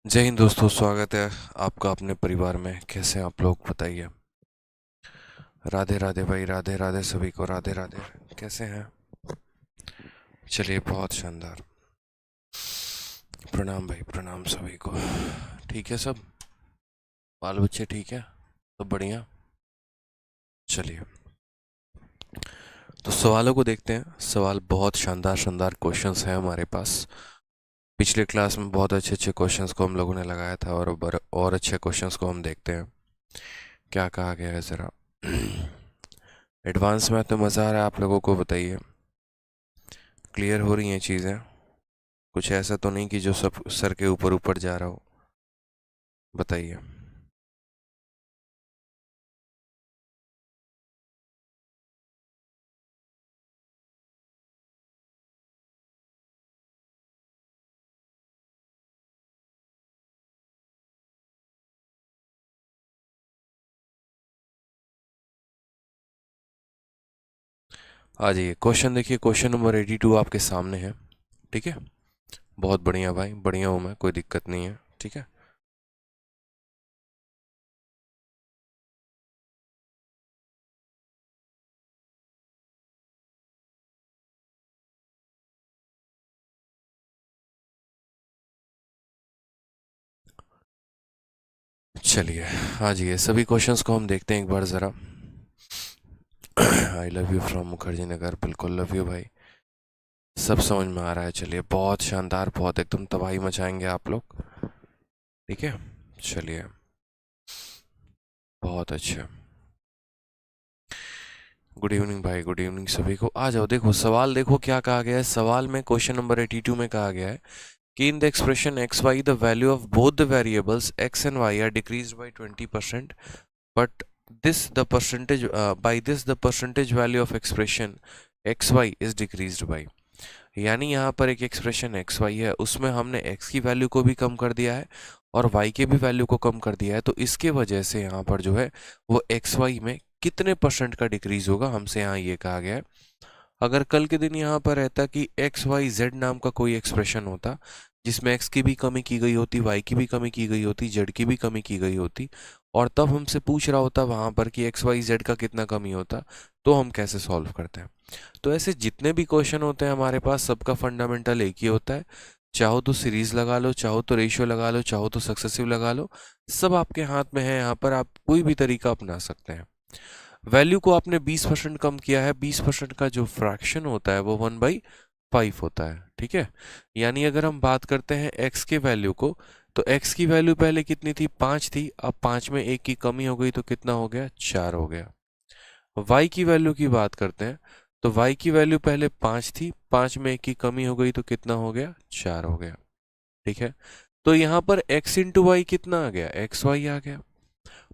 जय हिंद दोस्तों, स्वागत है आपका अपने परिवार में। कैसे हैं आप लोग, बताइए। राधे राधे भाई, राधे राधे सभी को, राधे राधे। कैसे हैं? चलिए, बहुत शानदार। प्रणाम भाई, प्रणाम सभी को। ठीक है सब? बाल बच्चे ठीक है? सब बढ़िया। चलिए, तो सवालों को देखते हैं। सवाल बहुत शानदार शानदार क्वेश्चंस हैं हमारे पास। पिछले क्लास में बहुत अच्छे अच्छे क्वेश्चंस को हम लोगों ने लगाया था, और अच्छे क्वेश्चंस को हम देखते हैं क्या कहा गया है ज़रा। एडवांस में तो मज़ा आ रहा है आप लोगों को, बताइए। क्लियर हो रही हैं चीज़ें? कुछ ऐसा तो नहीं कि जो सब सर के ऊपर ऊपर जा रहा हो? बताइए। आ जाइए, क्वेश्चन देखिए। क्वेश्चन नंबर 82 आपके सामने है। ठीक है, बहुत बढ़िया भाई, बढ़िया हूँ मैं, कोई दिक्कत नहीं है। ठीक है, चलिए आ जाइए। सभी क्वेश्चंस को हम देखते हैं एक बार ज़रा। I love you from Mukherjee Nagar, बिल्कुल लव यू भाई। सब समझ में आ रहा है। चलिए, बहुत शानदार, बहुत एकदम तबाही मचाएंगे आप लोग। ठीक है, चलिए, बहुत अच्छा। गुड इवनिंग भाई, गुड इवनिंग सभी को। आ जाओ, देखो सवाल, देखो क्या कहा गया है सवाल में। क्वेश्चन नंबर 82 में कहा गया है कि in the expression xy the value of both the variables x and y are decreased by 20%, but this the percentage by this the percentage value of expression xy is decreased by। यानी यहाँ पर एक expression x Y है, उसमें हमने x की value को भी कम कर दिया है और वाई के भी वैल्यू को कम कर दिया है। तो इसके वजह से यहाँ पर जो है वो एक्स वाई में कितने परसेंट का डिक्रीज होगा, हमसे यहाँ ये कहा गया है। अगर कल के दिन यहाँ पर रहता कि एक्स वाई जेड नाम का कोई एक्सप्रेशन होता जिसमें एक्स की भी कमी की गई होती, वाई की भी कमी की गई होती, जेड की भी कमी की गई होती, और तब हमसे पूछ रहा होता वहां पर कि एक्स वाई जेड का कितना कमी होता, तो हम कैसे सॉल्व करते हैं। तो ऐसे जितने भी क्वेश्चन होते हैं हमारे पास, सबका फंडामेंटल एक ही होता है। चाहो तो सीरीज लगा लो, चाहो तो रेशियो लगा लो, चाहो तो सक्सेसिव लगा लो, सब आपके हाथ में है। यहाँ पर आप कोई भी तरीका अपना सकते हैं। वैल्यू को आपने 20% कम किया है, 20% का जो फ्रैक्शन होता है वो 1/5 होता है। ठीक है, यानी अगर हम बात करते हैं x के वैल्यू को, तो x की वैल्यू पहले कितनी थी? 5 थी। अब 5 में 1 की कमी हो गई तो कितना हो गया? 4 हो गया। y की वैल्यू की बात करते हैं, तो y की वैल्यू पहले 5 थी, 5 में 1 की कमी हो गई तो कितना हो गया? 4 हो गया। ठीक है, तो यहाँ पर x इंटू वाई कितना आ गया? एक्स वाई आ गया।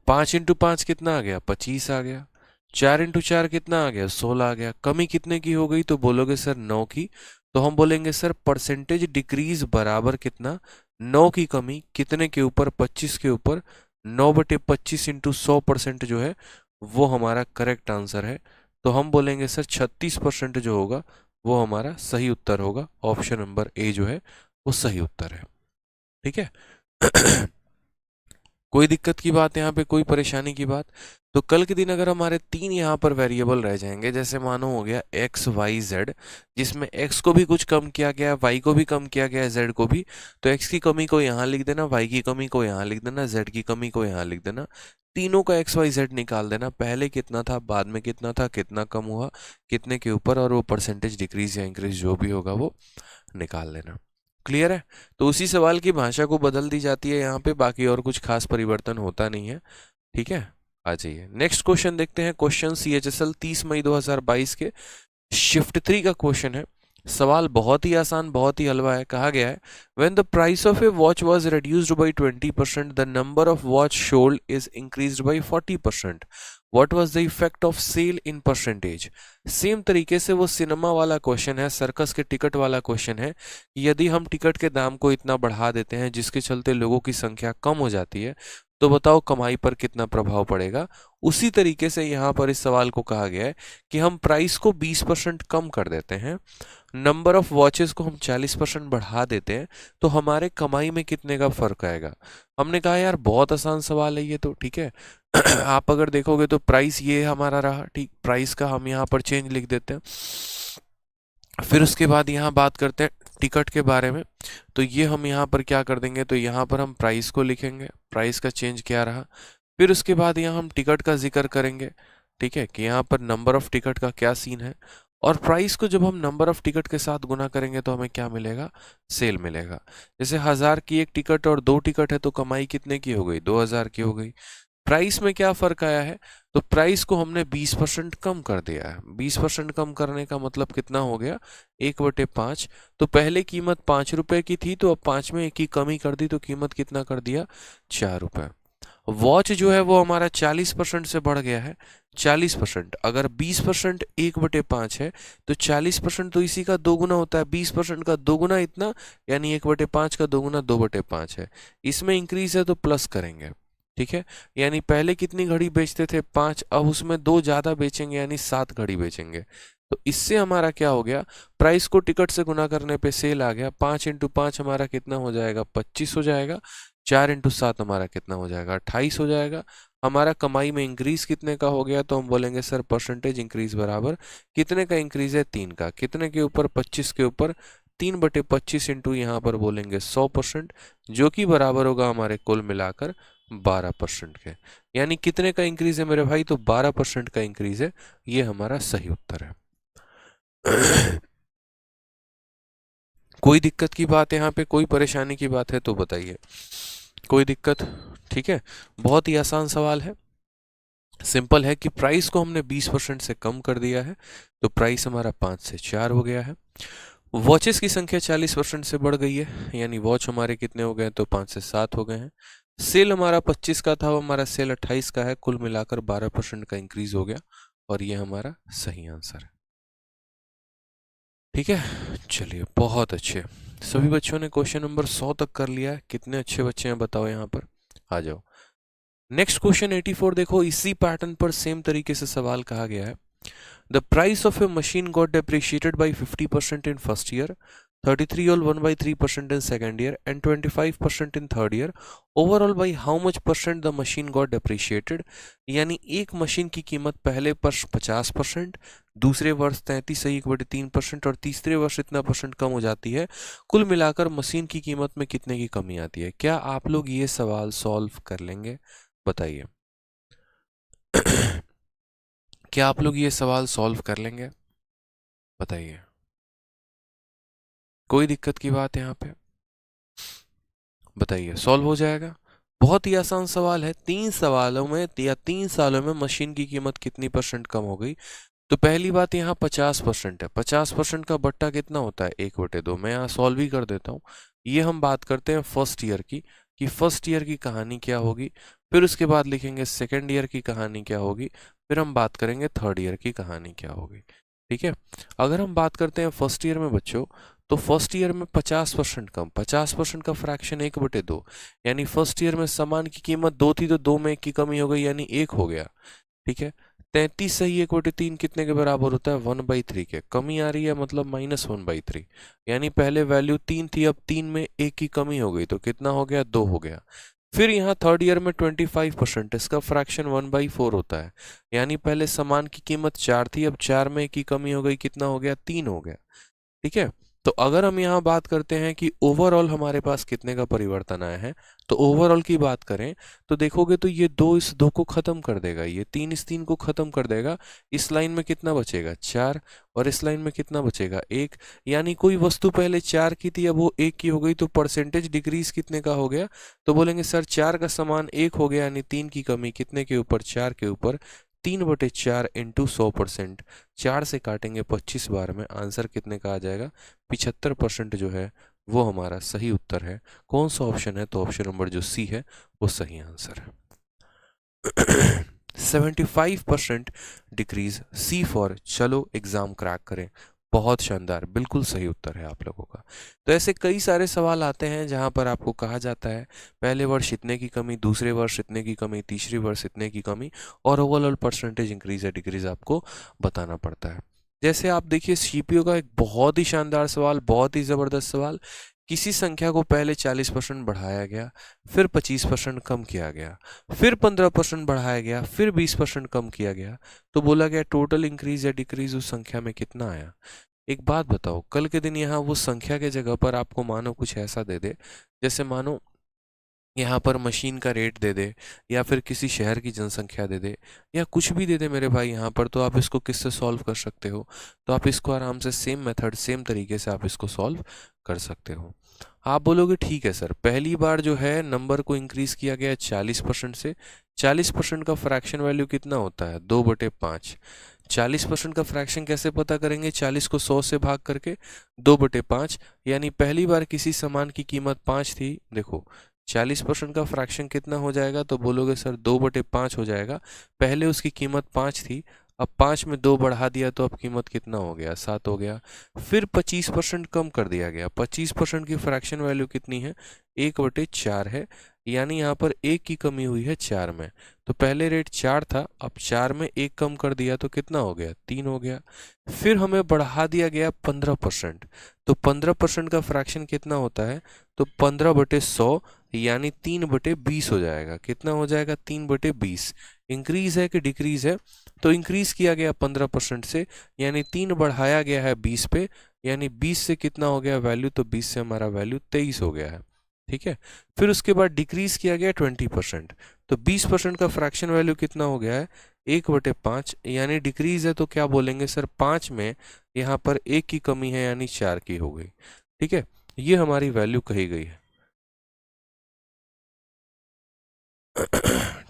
5 इंटू 5 कितना आ गया? 25 आ गया। 4 इंटू 4 कितना आ गया? 16 आ गया। कमी कितने की हो गई? तो बोलोगे सर 9 की। तो हम बोलेंगे सर परसेंटेज डिक्रीज बराबर कितना? 9 की कमी कितने के ऊपर? 25 के ऊपर। 9/25 इंटू 100% जो है वो हमारा करेक्ट आंसर है। तो हम बोलेंगे सर 36% जो होगा वो हमारा सही उत्तर होगा। ऑप्शन नंबर ए जो है वो सही उत्तर है। ठीक है। कोई दिक्कत की बात यहाँ पे, कोई परेशानी की बात? तो कल के दिन अगर हमारे 3 यहाँ पर वेरिएबल रह जाएंगे, जैसे मानो हो गया एक्स वाई जेड, जिसमें एक्स को भी कुछ कम किया गया, वाई को भी कम किया गया, जेड को भी, तो एक्स की कमी को यहाँ लिख देना, वाई की कमी को यहाँ लिख देना, जेड की कमी को यहाँ लिख देना। तीनों का एक्स वाई जेड निकाल देना, पहले कितना था, बाद में कितना था, कितना कम हुआ, कितने के ऊपर, और वो परसेंटेज डिक्रीज या इंक्रीज जो भी होगा वो निकाल लेना। क्लियर है? तो उसी सवाल की भाषा को बदल दी जाती है यहाँ पे, बाकी और कुछ खास परिवर्तन होता नहीं है। ठीक है, आ जाइए नेक्स्ट क्वेश्चन देखते हैं। क्वेश्चन CHSL 30 मई 2022 के शिफ्ट 3 का क्वेश्चन है। सवाल बहुत ही आसान, बहुत ही हलवा है। कहा गया है when the price of a watch was reduced by 20%, the number of watch sold is increased by 40%, what was the effect of sale in percentage. Same तरीके से वो सिनेमा वाला क्वेश्चन है, सर्कस के टिकट वाला क्वेश्चन है। यदि हम टिकट के दाम को इतना बढ़ा देते हैं जिसके चलते लोगों की संख्या कम हो जाती है, तो बताओ कमाई पर कितना प्रभाव पड़ेगा। उसी तरीके से यहाँ पर इस सवाल को कहा गया है कि हम प्राइस को 20% कम कर देते हैं, नंबर ऑफ वॉचेस को हम 40% बढ़ा देते हैं, तो हमारे कमाई में कितने का फर्क आएगा। हमने कहा यार बहुत आसान सवाल है ये तो, ठीक है। आप अगर देखोगे तो प्राइस ये हमारा रहा, ठीक, प्राइस का हम यहाँ पर चेंज लिख देते हैं। फिर उसके बाद यहाँ बात करते हैं टिकट के बारे में, तो ये हम यहाँ पर क्या कर देंगे, तो यहाँ पर हम प्राइस को लिखेंगे, प्राइस का चेंज क्या रहा। फिर उसके बाद यहाँ हम टिकट का जिक्र करेंगे, ठीक है, कि यहाँ पर नंबर ऑफ टिकट का क्या सीन है, और प्राइस को जब हम नंबर ऑफ टिकट के साथ गुना करेंगे तो हमें क्या मिलेगा, सेल मिलेगा। जैसे 1000 की एक टिकट और 2 टिकट है तो कमाई कितने की हो गई, 2000 की हो गई। प्राइस में क्या फर्क आया है, तो प्राइस को हमने 20% कम कर दिया है। 20% कम करने का मतलब कितना हो गया, 1/5। तो पहले कीमत 5 रुपए की थी, तो अब 5 में 1 की कमी कर दी, तो कीमत कितना कर दिया, 4 रुपए। वॉच जो है वो हमारा 40% से बढ़ गया है। 40%, अगर 20% 1/5 है तो 40% तो इसी का दोगुना होता है, 20% का दोगुना इतना, यानी 1/5 का दोगुना 2/5 है। इसमें इंक्रीज है तो प्लस करेंगे, ठीक है। यानी पहले कितनी घड़ी बेचते थे, 5, अब उसमें 2 ज्यादा बेचेंगे यानी 7 घड़ी बेचेंगे। तो इससे हमारा क्या हो गया, प्राइस को टिकट से गुना करने पे सेल आ गया। 5 × 5 हमारा कितना हो जाएगा, 25 हो जाएगा। 4 × 7 हमारा कितना हो जाएगा, 28 हो जाएगा। हमारा कमाई में इंक्रीज कितने का हो गया, तो हम बोलेंगे सर परसेंटेज इंक्रीज बराबर कितने का इंक्रीज है, 3 का। कितने के ऊपर, 25 के ऊपर, 3/25 इंटू यहाँ पर बोलेंगे 100%, जो कि बराबर होगा हमारे कुल मिलाकर 12% के। यानी कितने का इंक्रीज है मेरे भाई, तो 12% का इंक्रीज है। ये हमारा सही उत्तर है। कोई दिक्कत की बात है यहाँ पे, कोई परेशानी की बात है तो बताइए, कोई दिक्कत, ठीक है। बहुत ही आसान सवाल है, सिंपल है कि प्राइस को हमने 20% से कम कर दिया है, तो प्राइस हमारा 5 से 4 हो गया है। वॉचेस की संख्या 40% से बढ़ गई है, यानी वॉच हमारे कितने हो गए, तो 5 से 7 हो गए हैं। सेल हमारा 25 का था, वो हमारा सेल 28 का है, कुल मिलाकर 12% का इंक्रीज हो गया, और ये हमारा सही आंसर है, ठीक है। चलिए बहुत अच्छे, सभी बच्चों ने क्वेश्चन नंबर 100 तक कर लिया है। कितने अच्छे बच्चे हैं बताओ, यहाँ पर आ जाओ। नेक्स्ट क्वेश्चन 84 देखो, इसी पैटर्न पर सेम तरीके से सवाल कहा गया है। The price of a machine got depreciated by 50% in first year, 33 or 1/3% in second year, and 25% in third year. Overall by how much percent the machine got depreciated? यानी एक मशीन की कीमत पहले वर्ष 50%, दूसरे वर्ष 33.3% और तीसरे वर्ष इतना परसेंट कम हो जाती है। कुल मिलाकर मशीन की कीमत में कितने की कमी आती है। क्या आप लोग ये सवाल सॉल्व कर लेंगे, बताइए। क्या आप लोग ये सवाल सॉल्व कर लेंगे, बताइए। कोई दिक्कत की बात है यहाँ पे, बताइए, सॉल्व हो जाएगा। बहुत ही आसान सवाल है। 3 सवालों में या 3 सालों में मशीन की कीमत कितनी परसेंट कम हो गई। तो पहली बात यहाँ 50% है। 50% का बट्टा कितना होता है, 1/2। मैं यहाँ सॉल्व ही कर देता हूँ। ये हम बात करते हैं फर्स्ट ईयर की, कि फर्स्ट ईयर की कहानी क्या होगी। फिर उसके बाद लिखेंगे सेकेंड ईयर की कहानी क्या होगी। फिर हम बात करेंगे थर्ड ईयर की कहानी क्या होगी, ठीक है। अगर हम बात करते हैं फर्स्ट ईयर में बच्चों, तो फर्स्ट ईयर में 50% कम, 50% का फ्रैक्शन 1/2, यानी फर्स्ट ईयर में सामान की कीमत 2 थी तो 2 में 1 की कमी हो गई, यानी 1 हो गया, ठीक है। 33 सही 1/3 कितने के बराबर होता है, 1/3 के। कमी आ रही है मतलब -1/3, यानी पहले वैल्यू 3 थी, अब 3 में 1 की कमी हो गई, तो कितना हो गया, 2 हो गया। फिर यहाँ थर्ड ईयर में 25%, इसका फ्रैक्शन 1/4 होता है, यानी पहले सामान की कीमत 4 थी, अब 4 में 1 की कमी हो गई, कितना हो गया, 3 हो गया, ठीक है। तो अगर हम यहाँ बात करते हैं कि ओवरऑल हमारे पास कितने का परिवर्तन आया है, तो ओवरऑल की बात करें तो देखोगे तो ये 2 इस 2 को खत्म कर देगा, ये 3 इस 3 को खत्म कर देगा। इस लाइन में कितना बचेगा, 4, और इस लाइन में कितना बचेगा, 1। यानी कोई वस्तु पहले 4 की थी, अब वो 1 की हो गई, तो परसेंटेज डिक्रीज कितने का हो गया, तो बोलेंगे सर 4 का समान 1 हो गया, यानी 3 की कमी कितने के ऊपर, 4 के ऊपर। 3/4 इंटू 100%, 4 से काटेंगे 25 बार में, आंसर कितने का आ जाएगा, 75% जो है वो हमारा सही उत्तर है। कौन सा ऑप्शन है, तो ऑप्शन नंबर जो सी है वो सही आंसर है। 75% डिक्रीज, सी फॉर चलो एग्जाम क्रैक करें, बहुत शानदार, बिल्कुल सही उत्तर है आप लोगों का। तो ऐसे कई सारे सवाल आते हैं जहां पर आपको कहा जाता है पहले वर्ष इतने की कमी, दूसरे वर्ष इतने की कमी, तीसरे वर्ष इतने की कमी, और ओवरऑल परसेंटेज इंक्रीज या डिक्रीज आपको बताना पड़ता है। जैसे आप देखिए सीपीयू का एक बहुत ही शानदार सवाल, बहुत ही जबरदस्त सवाल। किसी संख्या को पहले 40% बढ़ाया गया, फिर 25% कम किया गया, फिर 15% बढ़ाया गया, फिर 20% कम किया गया, तो बोला गया टोटल इंक्रीज या डिक्रीज उस संख्या में कितना आया। एक बात बताओ, कल के दिन यहाँ वो संख्या के जगह पर आपको मानो कुछ ऐसा दे दे, जैसे मानो यहाँ पर मशीन का रेट दे दे, या फिर किसी शहर की जनसंख्या दे दे, या कुछ भी दे दे मेरे भाई यहाँ पर, तो आप इसको किससे सॉल्व कर सकते हो? तो आप इसको आराम से सेम मेथड, सेम तरीके से आप इसको सॉल्व कर सकते हो। आप बोलोगे ठीक है सर, पहली बार जो है नंबर को इंक्रीज किया गया 40% से। 40% का फ्रैक्शन वैल्यू कितना होता है? 2/5। 40% का फ्रैक्शन कैसे पता करेंगे? 40 को 100 से भाग करके 2/5, यानी पहली बार किसी सामान की कीमत 5 थी। देखो 40% का फ्रैक्शन कितना हो जाएगा? तो बोलोगे सर 2/5 हो जाएगा। पहले उसकी कीमत 5 थी, अब 5 में 2 बढ़ा दिया तो अब कीमत कितना हो गया? 7 हो गया। फिर 25% कम कर दिया गया। 25% की फ्रैक्शन वैल्यू कितनी है? 1/4 है, यानी यहाँ पर 1 की कमी हुई है 4 में। तो पहले रेट 4 था, अब 4 में 1 कम कर दिया तो कितना हो गया? 3 हो गया। फिर हमें बढ़ा दिया गया 15%। तो 15% का फ्रैक्शन कितना होता है? तो 15/100, यानी 3/20 हो जाएगा। कितना हो जाएगा? 3/20। इंक्रीज है कि डिक्रीज है? तो इंक्रीज किया गया 15% से, यानी 3 बढ़ाया गया है 20 पे, यानी 20 से कितना हो गया वैल्यू? तो 20 से हमारा वैल्यू 23 हो गया है। ठीक है। फिर उसके बाद डिक्रीज किया गया 20%। तो 20% का फ्रैक्शन वैल्यू कितना हो गया है? 1/5, यानी डिक्रीज है तो क्या बोलेंगे सर? 5 में यहाँ पर 1 की कमी है, यानी 4 की हो गई। ठीक है, ये हमारी वैल्यू कही गई है।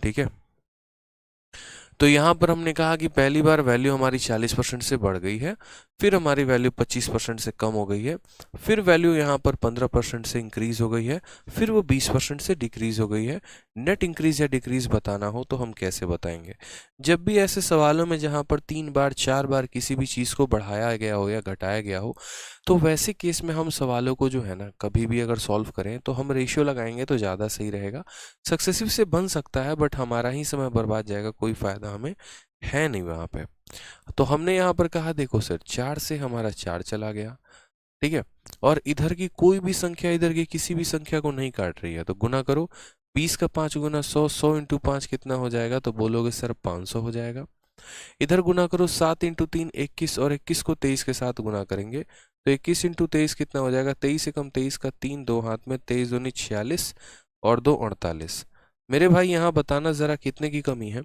ठीक है, तो यहाँ पर हमने कहा कि पहली बार वैल्यू हमारी 40% से बढ़ गई है, फिर हमारी वैल्यू 25% से कम हो गई है, फिर वैल्यू यहाँ पर 15% से इंक्रीज हो गई है, फिर वो 20% से डिक्रीज हो गई है। नेट इंक्रीज या डिक्रीज बताना हो तो हम कैसे बताएंगे? जब भी ऐसे सवालों में जहाँ पर 3 बार 4 बार किसी भी चीज़ को बढ़ाया गया हो या घटाया गया हो, तो वैसे केस में हम सवालों को जो है ना, कभी भी अगर सॉल्व करें तो हम रेशियो लगाएंगे तो ज़्यादा सही रहेगा। सक्सेसिव से बन सकता है, बट हमारा ही समय बर्बाद जाएगा, कोई फ़ायदा हमें है नहीं वहाँ पे। तो हमने यहाँ पर कहा देखो सर, 4 से हमारा 4 चला गया, ठीक है, और इधर की कोई भी संख्या इधर की किसी भी संख्या को नहीं काट रही है, तो गुना करो। 20 का 5 गुना 100, 100 इंटू 5 कितना हो जाएगा? तो बोलोगे सर 500 हो जाएगा। इधर गुना करो, 7 इंटू 3 21, और 21 को 23 के साथ गुना करेंगे तो 21 इंटू 23 कितना हो जाएगा? 23 से कम 23 का 3, 2 हाथ में, 23 दूनी 46 और 2 48। मेरे भाई यहाँ बताना ज़रा कितने की कमी है?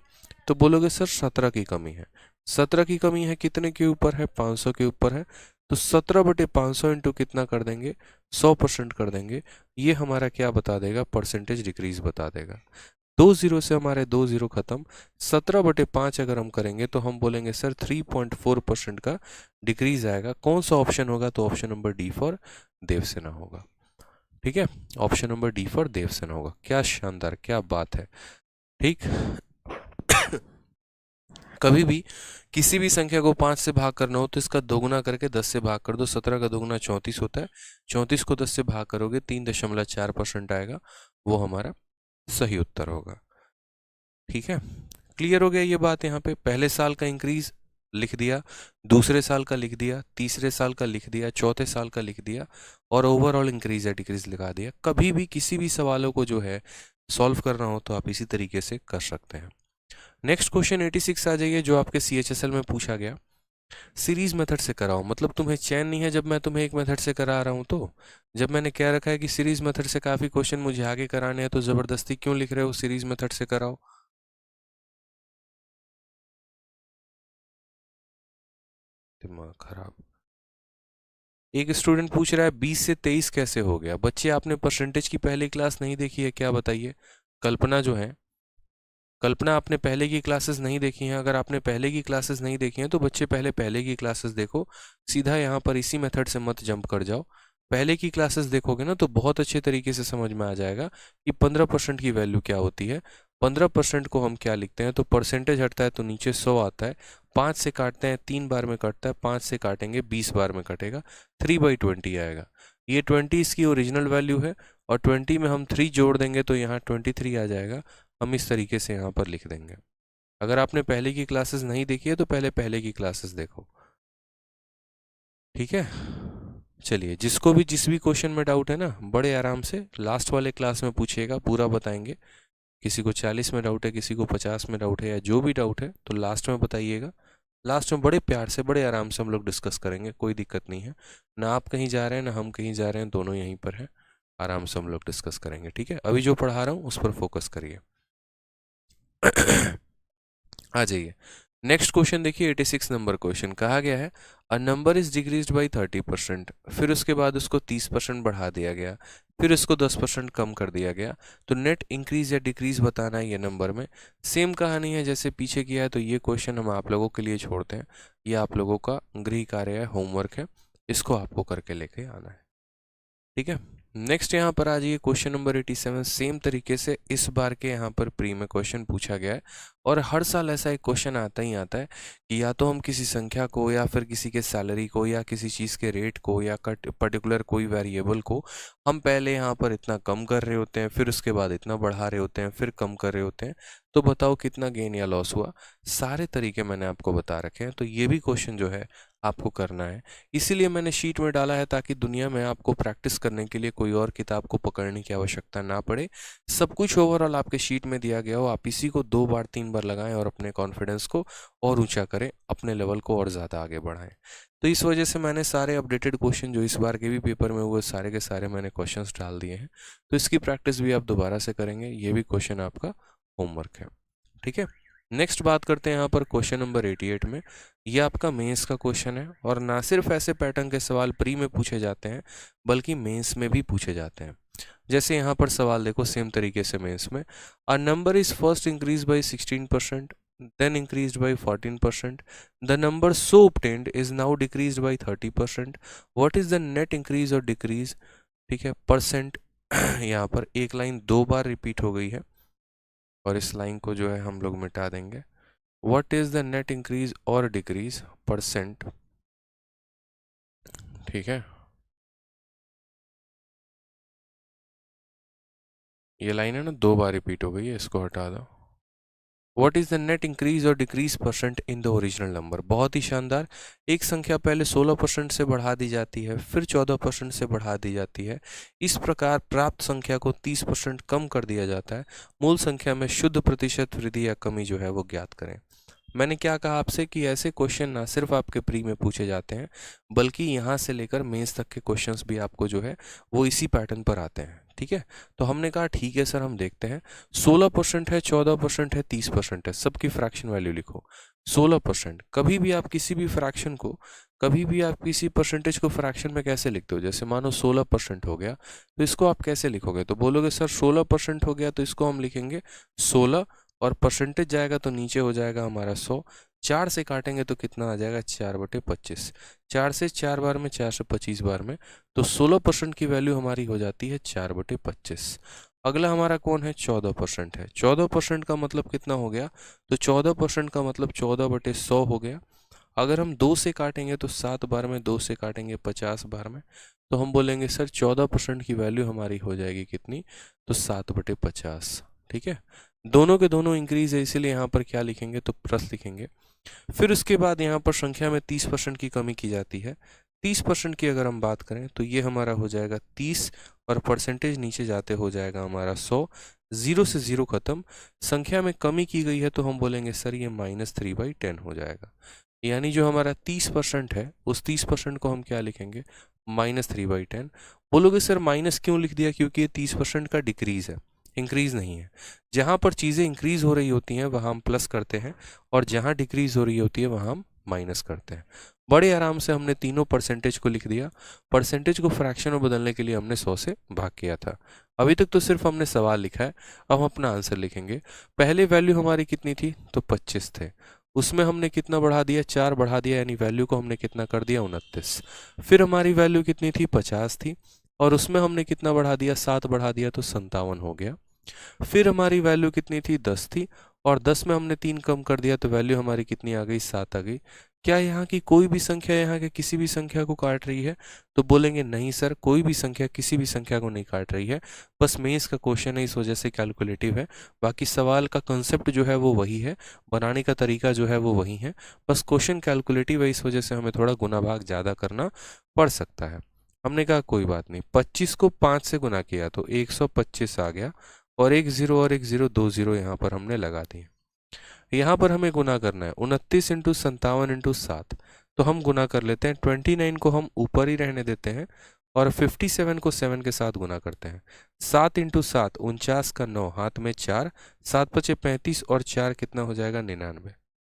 तो बोलोगे सर 17 की कमी है। 17 की कमी है, कितने के ऊपर है? 500 के ऊपर है। तो 17/500 इंटू कितना कर देंगे? 100% कर देंगे। ये हमारा क्या बता देगा? परसेंटेज डिक्रीज बता देगा। 2 जीरो से हमारे 2 जीरो खत्म। 17/5 अगर हम करेंगे तो हम बोलेंगे सर 3.4% का डिक्रीज आएगा। कौन सा ऑप्शन होगा? तो option number D for Devsena होगा। ठीक है, option number D for Devsena होगा। क्या शानदार, क्या बात है। ठीक कभी भी किसी भी संख्या को 5 से भाग करना हो तो इसका दोगुना करके 10 से भाग कर दो। 17 का दोगुना 34 होता है। 34 को 10 से भाग करोगे 3.4% आएगा, वो हमारा सही उत्तर होगा। ठीक है, क्लियर हो गया ये बात? यहाँ पे पहले साल का इंक्रीज लिख दिया, दूसरे साल का लिख दिया, तीसरे साल का लिख दिया, चौथे साल का लिख दिया, और ओवरऑल इंक्रीज या डिक्रीज लिखा दिया। कभी भी किसी भी सवालों को जो है सॉल्व करना हो तो आप इसी तरीके से कर सकते हैं। नेक्स्ट क्वेश्चन 86 आ जाइए, जो आपके CHSL में पूछा गया। सीरीज मेथड से कराओ, मतलब तुम्हें चैन नहीं है जब मैं तुम्हें एक मेथड से करा रहा हूँ। तो जब मैंने कह रखा है कि सीरीज मेथड से काफ़ी क्वेश्चन मुझे आगे कराने हैं, तो ज़बरदस्ती क्यों लिख रहे हो सीरीज मेथड से कराओ? दिमाग खराब। एक स्टूडेंट पूछ रहा है 20 से 23 कैसे हो गया? बच्चे आपने परसेंटेज की पहली क्लास नहीं देखी है क्या? बताइए। कल्पना जो है, कल्पना आपने पहले की क्लासेस नहीं देखी हैं? अगर आपने पहले की क्लासेस नहीं देखी हैं तो बच्चे पहले की क्लासेस देखो, सीधा यहाँ पर इसी मेथड से मत जंप कर जाओ। पहले की क्लासेस देखोगे ना तो बहुत अच्छे तरीके से समझ में आ जाएगा कि 15% की वैल्यू क्या होती है। 15% को हम क्या लिखते हैं, तो परसेंटेज हटता है तो नीचे 100 आता है, 5 से काटते हैं 3 बार में कटता है, 5 से काटेंगे 20 बार में कटेगा, 3/20 आएगा। ये 20 इसकी ओरिजिनल वैल्यू है और 20 में हम 3 जोड़ देंगे तो यहाँ 23 आ जाएगा। हम इस तरीके से यहाँ पर लिख देंगे। अगर आपने पहले की क्लासेस नहीं देखी है तो पहले की क्लासेस देखो, ठीक है। चलिए, जिसको भी जिस भी क्वेश्चन में डाउट है ना, बड़े आराम से लास्ट वाले क्लास में पूछिएगा, पूरा बताएंगे। किसी को 40 में डाउट है, किसी को 50 में डाउट है, या जो भी डाउट है तो लास्ट में बताइएगा। लास्ट में बड़े प्यार से बड़े आराम से हम लोग डिस्कस करेंगे, कोई दिक्कत नहीं है। ना आप कहीं जा रहे हैं ना हम कहीं जा रहे हैं, दोनों यहीं पर हैं, आराम से हम लोग डिस्कस करेंगे, ठीक है। अभी जो पढ़ा रहा हूँ उस पर फोकस करिए। आ जाइए, नेक्स्ट क्वेश्चन देखिए। 86 नंबर क्वेश्चन कहा गया है a number is decreased by 30%, फिर उसके बाद उसको 30% बढ़ा दिया गया, फिर उसको 10% कम कर दिया गया, तो नेट इंक्रीज या डिक्रीज बताना है ये नंबर में। सेम कहानी है जैसे पीछे किया है, तो ये क्वेश्चन हम आप लोगों के लिए छोड़ते हैं। ये आप लोगों का गृह कार्य है, होमवर्क है, इसको आपको करके लेके आना है, ठीक है। नेक्स्ट यहाँ पर आ जाइए, क्वेश्चन नंबर 87। सेम तरीके से इस बार के यहाँ पर प्री में क्वेश्चन पूछा गया है, और हर साल ऐसा एक क्वेश्चन आता ही आता है कि या तो हम किसी संख्या को या फिर किसी के सैलरी को या किसी चीज़ के रेट को या पर्टिकुलर कोई वेरिएबल को हम पहले यहाँ पर इतना कम कर रहे होते हैं, फिर उसके बाद इतना बढ़ा रहे होते हैं, फिर कम कर रहे होते हैं, तो बताओ कितना गेन या लॉस हुआ। सारे तरीके मैंने आपको बता रखे हैं, तो ये भी क्वेश्चन जो है आपको करना है। इसीलिए मैंने शीट में डाला है ताकि दुनिया में आपको प्रैक्टिस करने के लिए कोई और किताब को पकड़ने की आवश्यकता ना पड़े। सब कुछ ओवरऑल आपके शीट में दिया गया हो, आप इसी को 2 बार 3 बार लगाएं और अपने कॉन्फिडेंस को और ऊंचा करें, अपने लेवल को और ज़्यादा आगे बढ़ाएं। तो इस वजह से मैंने सारे अपडेटेड क्वेश्चन जो इस बार के भी पेपर में हुए सारे के सारे मैंने क्वेश्चंस डाल दिए हैं। तो इसकी प्रैक्टिस भी आप दोबारा से करेंगे, ये भी क्वेश्चन आपका होमवर्क है, ठीक है। नेक्स्ट बात करते हैं यहाँ पर क्वेश्चन नंबर 88 में। ये आपका मेंस का क्वेश्चन है, और ना सिर्फ ऐसे पैटर्न के सवाल प्री में पूछे जाते हैं बल्कि मेंस में भी पूछे जाते हैं। जैसे यहाँ पर सवाल देखो, सेम तरीके से मेंस में a number is first increase by 16%, then increased by 14%. The number so obtained is now decreased by 30%. What is the net increase or decrease? ठीक है, परसेंट यहाँ पर एक लाइन 2 बार रिपीट हो गई है, और इस लाइन को जो है हम लोग मिटा देंगे। What is the net increase or decrease percent, ठीक है। ये लाइन है ना 2 बार रिपीट हो गई है, इसको हटा दो। What is the net increase or decrease percent in the original number? बहुत ही शानदार। एक संख्या पहले 16% से बढ़ा दी जाती है, फिर 14% से बढ़ा दी जाती है। इस प्रकार प्राप्त संख्या को 30% कम कर दिया जाता है। मूल संख्या में शुद्ध प्रतिशत वृद्धि या कमी जो है वो ज्ञात करें। मैंने क्या कहा आपसे कि ऐसे क्वेश्चन ना सिर्फ आपके प्री में पूछे जाते हैं, बल्कि यहाँ से लेकर मेंस तक के क्वेश्चंस भी आपको जो है वो इसी पैटर्न पर आते हैं, ठीक है। तो हमने कहा ठीक है सर, हम देखते हैं। 16% है, 14% है, 30% है, सबकी फ्रैक्शन वैल्यू लिखो। 16%, कभी भी आप किसी भी फ्रैक्शन को, कभी भी आप किसी परसेंटेज को फ्रैक्शन में कैसे लिखते हो? जैसे मानो 16% हो गया, तो इसको आप कैसे लिखोगे? तो बोलोगे सर 16% हो गया, तो इसको हम लिखेंगे 16, और परसेंटेज जाएगा तो नीचे हो जाएगा हमारा 100। 4 से काटेंगे तो कितना आ जाएगा? 4/25। 4 से 4 बार में, 4 से 25 बार में, तो 16% की वैल्यू हमारी हो जाती है 4/25। अगला हमारा कौन है? 14% है। 14% का मतलब कितना हो गया? तो 14% का मतलब 14/100 हो गया। अगर हम 2 से काटेंगे तो 7 बार में, 2 से काटेंगे 50 बार में, तो हम बोलेंगे सर 14% की वैल्यू हमारी हो जाएगी कितनी? तो 7/50, ठीक है। दोनों के दोनों इंक्रीज है, इसीलिए यहाँ पर क्या लिखेंगे? तो प्लस लिखेंगे। फिर उसके बाद यहाँ पर संख्या में 30% की कमी की जाती है। 30% की अगर हम बात करें तो ये हमारा हो जाएगा 30, और परसेंटेज नीचे जाते हो जाएगा हमारा 100। 0 से 0 खत्म। संख्या में कमी की गई है तो हम बोलेंगे सर ये -3/10 हो जाएगा। यानी जो हमारा 30% है, उस 30% को हम क्या लिखेंगे? -3/10। बोलोगे सर माइनस क्यों लिख दिया? क्योंकि ये 30% का डिक्रीज है, इंक्रीज नहीं है। जहाँ पर चीज़ें इंक्रीज हो रही होती हैं वहाँ हम प्लस करते हैं, और जहाँ डिक्रीज हो रही होती है वहाँ हम माइनस करते हैं। बड़े आराम से हमने तीनों परसेंटेज को लिख दिया। परसेंटेज को फ्रैक्शन में बदलने के लिए हमने 100 से भाग किया था। अभी तक तो सिर्फ हमने सवाल लिखा है, अब हम अपना आंसर लिखेंगे। पहले वैल्यू हमारी कितनी थी? तो 25 थे। उसमें हमने कितना बढ़ा दिया, 4 बढ़ा दिया, यानी वैल्यू को हमने कितना कर दिया, 29। फिर हमारी वैल्यू कितनी थी, 50 थी, और उसमें हमने कितना बढ़ा दिया, 7 बढ़ा दिया, तो 57 हो गया। फिर हमारी वैल्यू कितनी थी, 10 थी, और 10 में हमने 3 कम कर दिया, तो वैल्यू हमारी कितनी आ गई, 7 आ गई। क्या यहाँ की कोई भी संख्या यहाँ के किसी भी संख्या को काट रही है? तो बोलेंगे नहीं सर, कोई भी संख्या किसी भी संख्या को नहीं काट रही है, बस मेंस का क्वेश्चन है, इस वजह से कैलकुलेटिव है। बाकी सवाल का कंसेप्ट जो है वो वही है, बनाने का तरीका जो है वो वही है, बस क्वेश्चन कैलकुलेटिव है, इस वजह से हमें थोड़ा गुना भाग ज़्यादा करना पड़ सकता है। हमने कहा कोई बात नहीं, 25 को 5 से गुना किया तो 125 आ गया, और एक जीरो और एक जीरो, 2 जीरो यहाँ पर हमने लगा दिए। यहाँ पर हमें गुना करना है 29 इंटू 57 इंटू 7, तो हम गुना कर लेते हैं। 29 को हम ऊपर ही रहने देते हैं, और 57 को 7 के साथ गुना करते हैं। 7 इंटू 7 49 का 9, हाथ में 4, 7 पचे 35, और 4 कितना हो जाएगा, 99।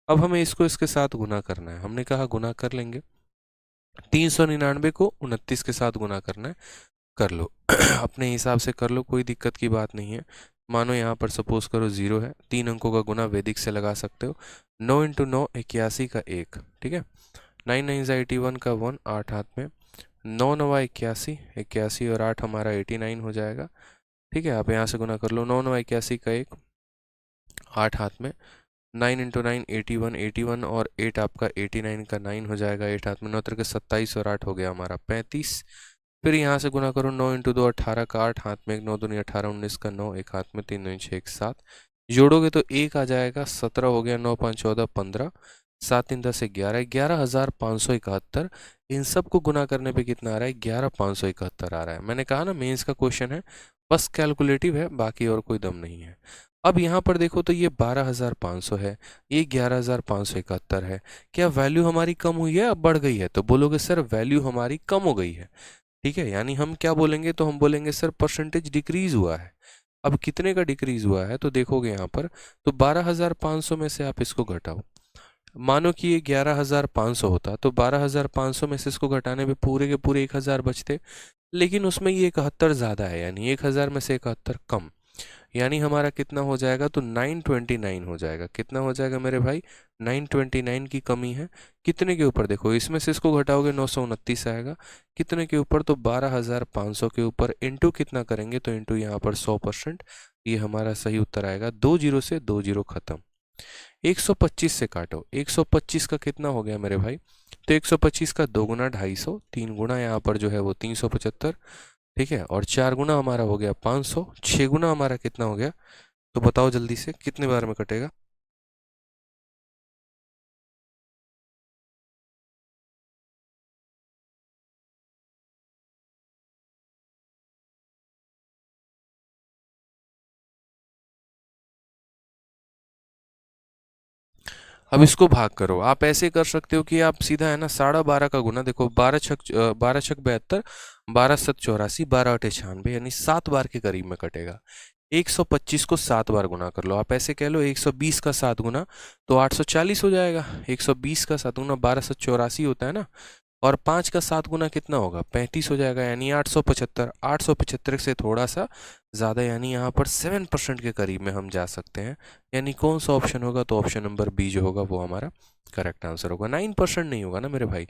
अब हमें इसको इसके साथ गुना करना है, हमने कहा गुना कर लेंगे। 399 को 29 के साथ गुना करना है, कर लो अपने हिसाब से कर लो, कोई दिक्कत की बात नहीं है। मानो यहाँ पर सपोज करो 0 है, 3 अंकों का गुना वैदिक से लगा सकते हो। 9 इंटू 9 81 का 1, ठीक है। 9 9 81 का 1, 8 हाथ में, 9 9 81, 81 और 8 हमारा 89 हो जाएगा, ठीक है। आप यहाँ से गुना कर लो, 9 9 81 का 1, 8 हाथ में, 9 इंटू 9 81, 81 और 8 आपका 89 का 9 हो जाएगा, 8 हाथ में, 9 के 27 और 8 हो गया हमारा 35। फिर यहाँ से गुना करो, 9 इंटू 2 18 का 8, हाथ में 1, 9 दूनी 18, 19 का 9, एक हाथ में, 3 दूनी 6, 1 7, जोड़ोगे तो 1 आ जाएगा, 17 हो गया, 9 5 14 15, 7 3 10 11, 11,571। इन सब को गुना करने पे कितना आ रहा है, 11,571 आ रहा है। मैंने कहा ना मेंस का क्वेश्चन है, बस कैलकुलेटिव है, बाकी और कोई दम नहीं है। अब यहाँ पर देखो तो ये 12,500 है, ये 11,571 है। क्या वैल्यू हमारी कम हुई है, अब बढ़ गई है? तो बोलोगे सर वैल्यू हमारी कम हो गई है, ठीक है। यानी हम क्या बोलेंगे, तो हम बोलेंगे सर परसेंटेज डिक्रीज हुआ है। अब कितने का डिक्रीज हुआ है, तो देखोगे यहाँ पर, तो 12,500 में से आप इसको घटाओ। मानो कि ये 11,500 होता, तो 12,500 में से इसको घटाने पे पूरे के पूरे 1,000 बचते, लेकिन उसमें ये 71 ज़्यादा है, यानी 1,000 में से 71 कम, यानी हमारा कितना हो जाएगा, तो 929 हो जाएगा। कितना हो जाएगा मेरे भाई, 929 की कमी है। कितने के ऊपर, देखो इसमें से इसको घटाओगे 929 आएगा, कितने के ऊपर, तो 12,500 के ऊपर, इंटू कितना करेंगे, तो इंटू यहाँ पर 100%, ये हमारा सही उत्तर आएगा। 2 जीरो से 2 जीरो खत्म। 125 से काटो, 125 का कितना हो गया मेरे भाई, तो 125 का 2 गुना 250, 3 गुना यहाँ पर जो है वो 375, ठीक है, और 4 गुना हमारा हो गया 500, 6 गुना हमारा कितना हो गया, तो बताओ जल्दी से कितने बार में कटेगा। अब इसको भाग करो, आप ऐसे कर सकते हो कि आप सीधा है ना 12.5 का गुना, देखो 12 छक 72, 12 7 84, 12 8 96, यानी 7 बार के करीब में कटेगा। 125 को 7 बार गुना कर लो, आप ऐसे कह लो 120 का 7 गुना तो 840 हो जाएगा। 120 का 7 गुना 12 7 84 होता है ना, और 5 का 7 गुना कितना होगा, 35 हो जाएगा, यानी 875। 875 से थोड़ा सा ज़्यादा, यानी यहाँ पर 7% के करीब में हम जा सकते हैं। यानी कौन सा ऑप्शन होगा, तो ऑप्शन नंबर बी जो होगा वो हमारा करेक्ट आंसर होगा। 9% नहीं होगा ना मेरे भाई।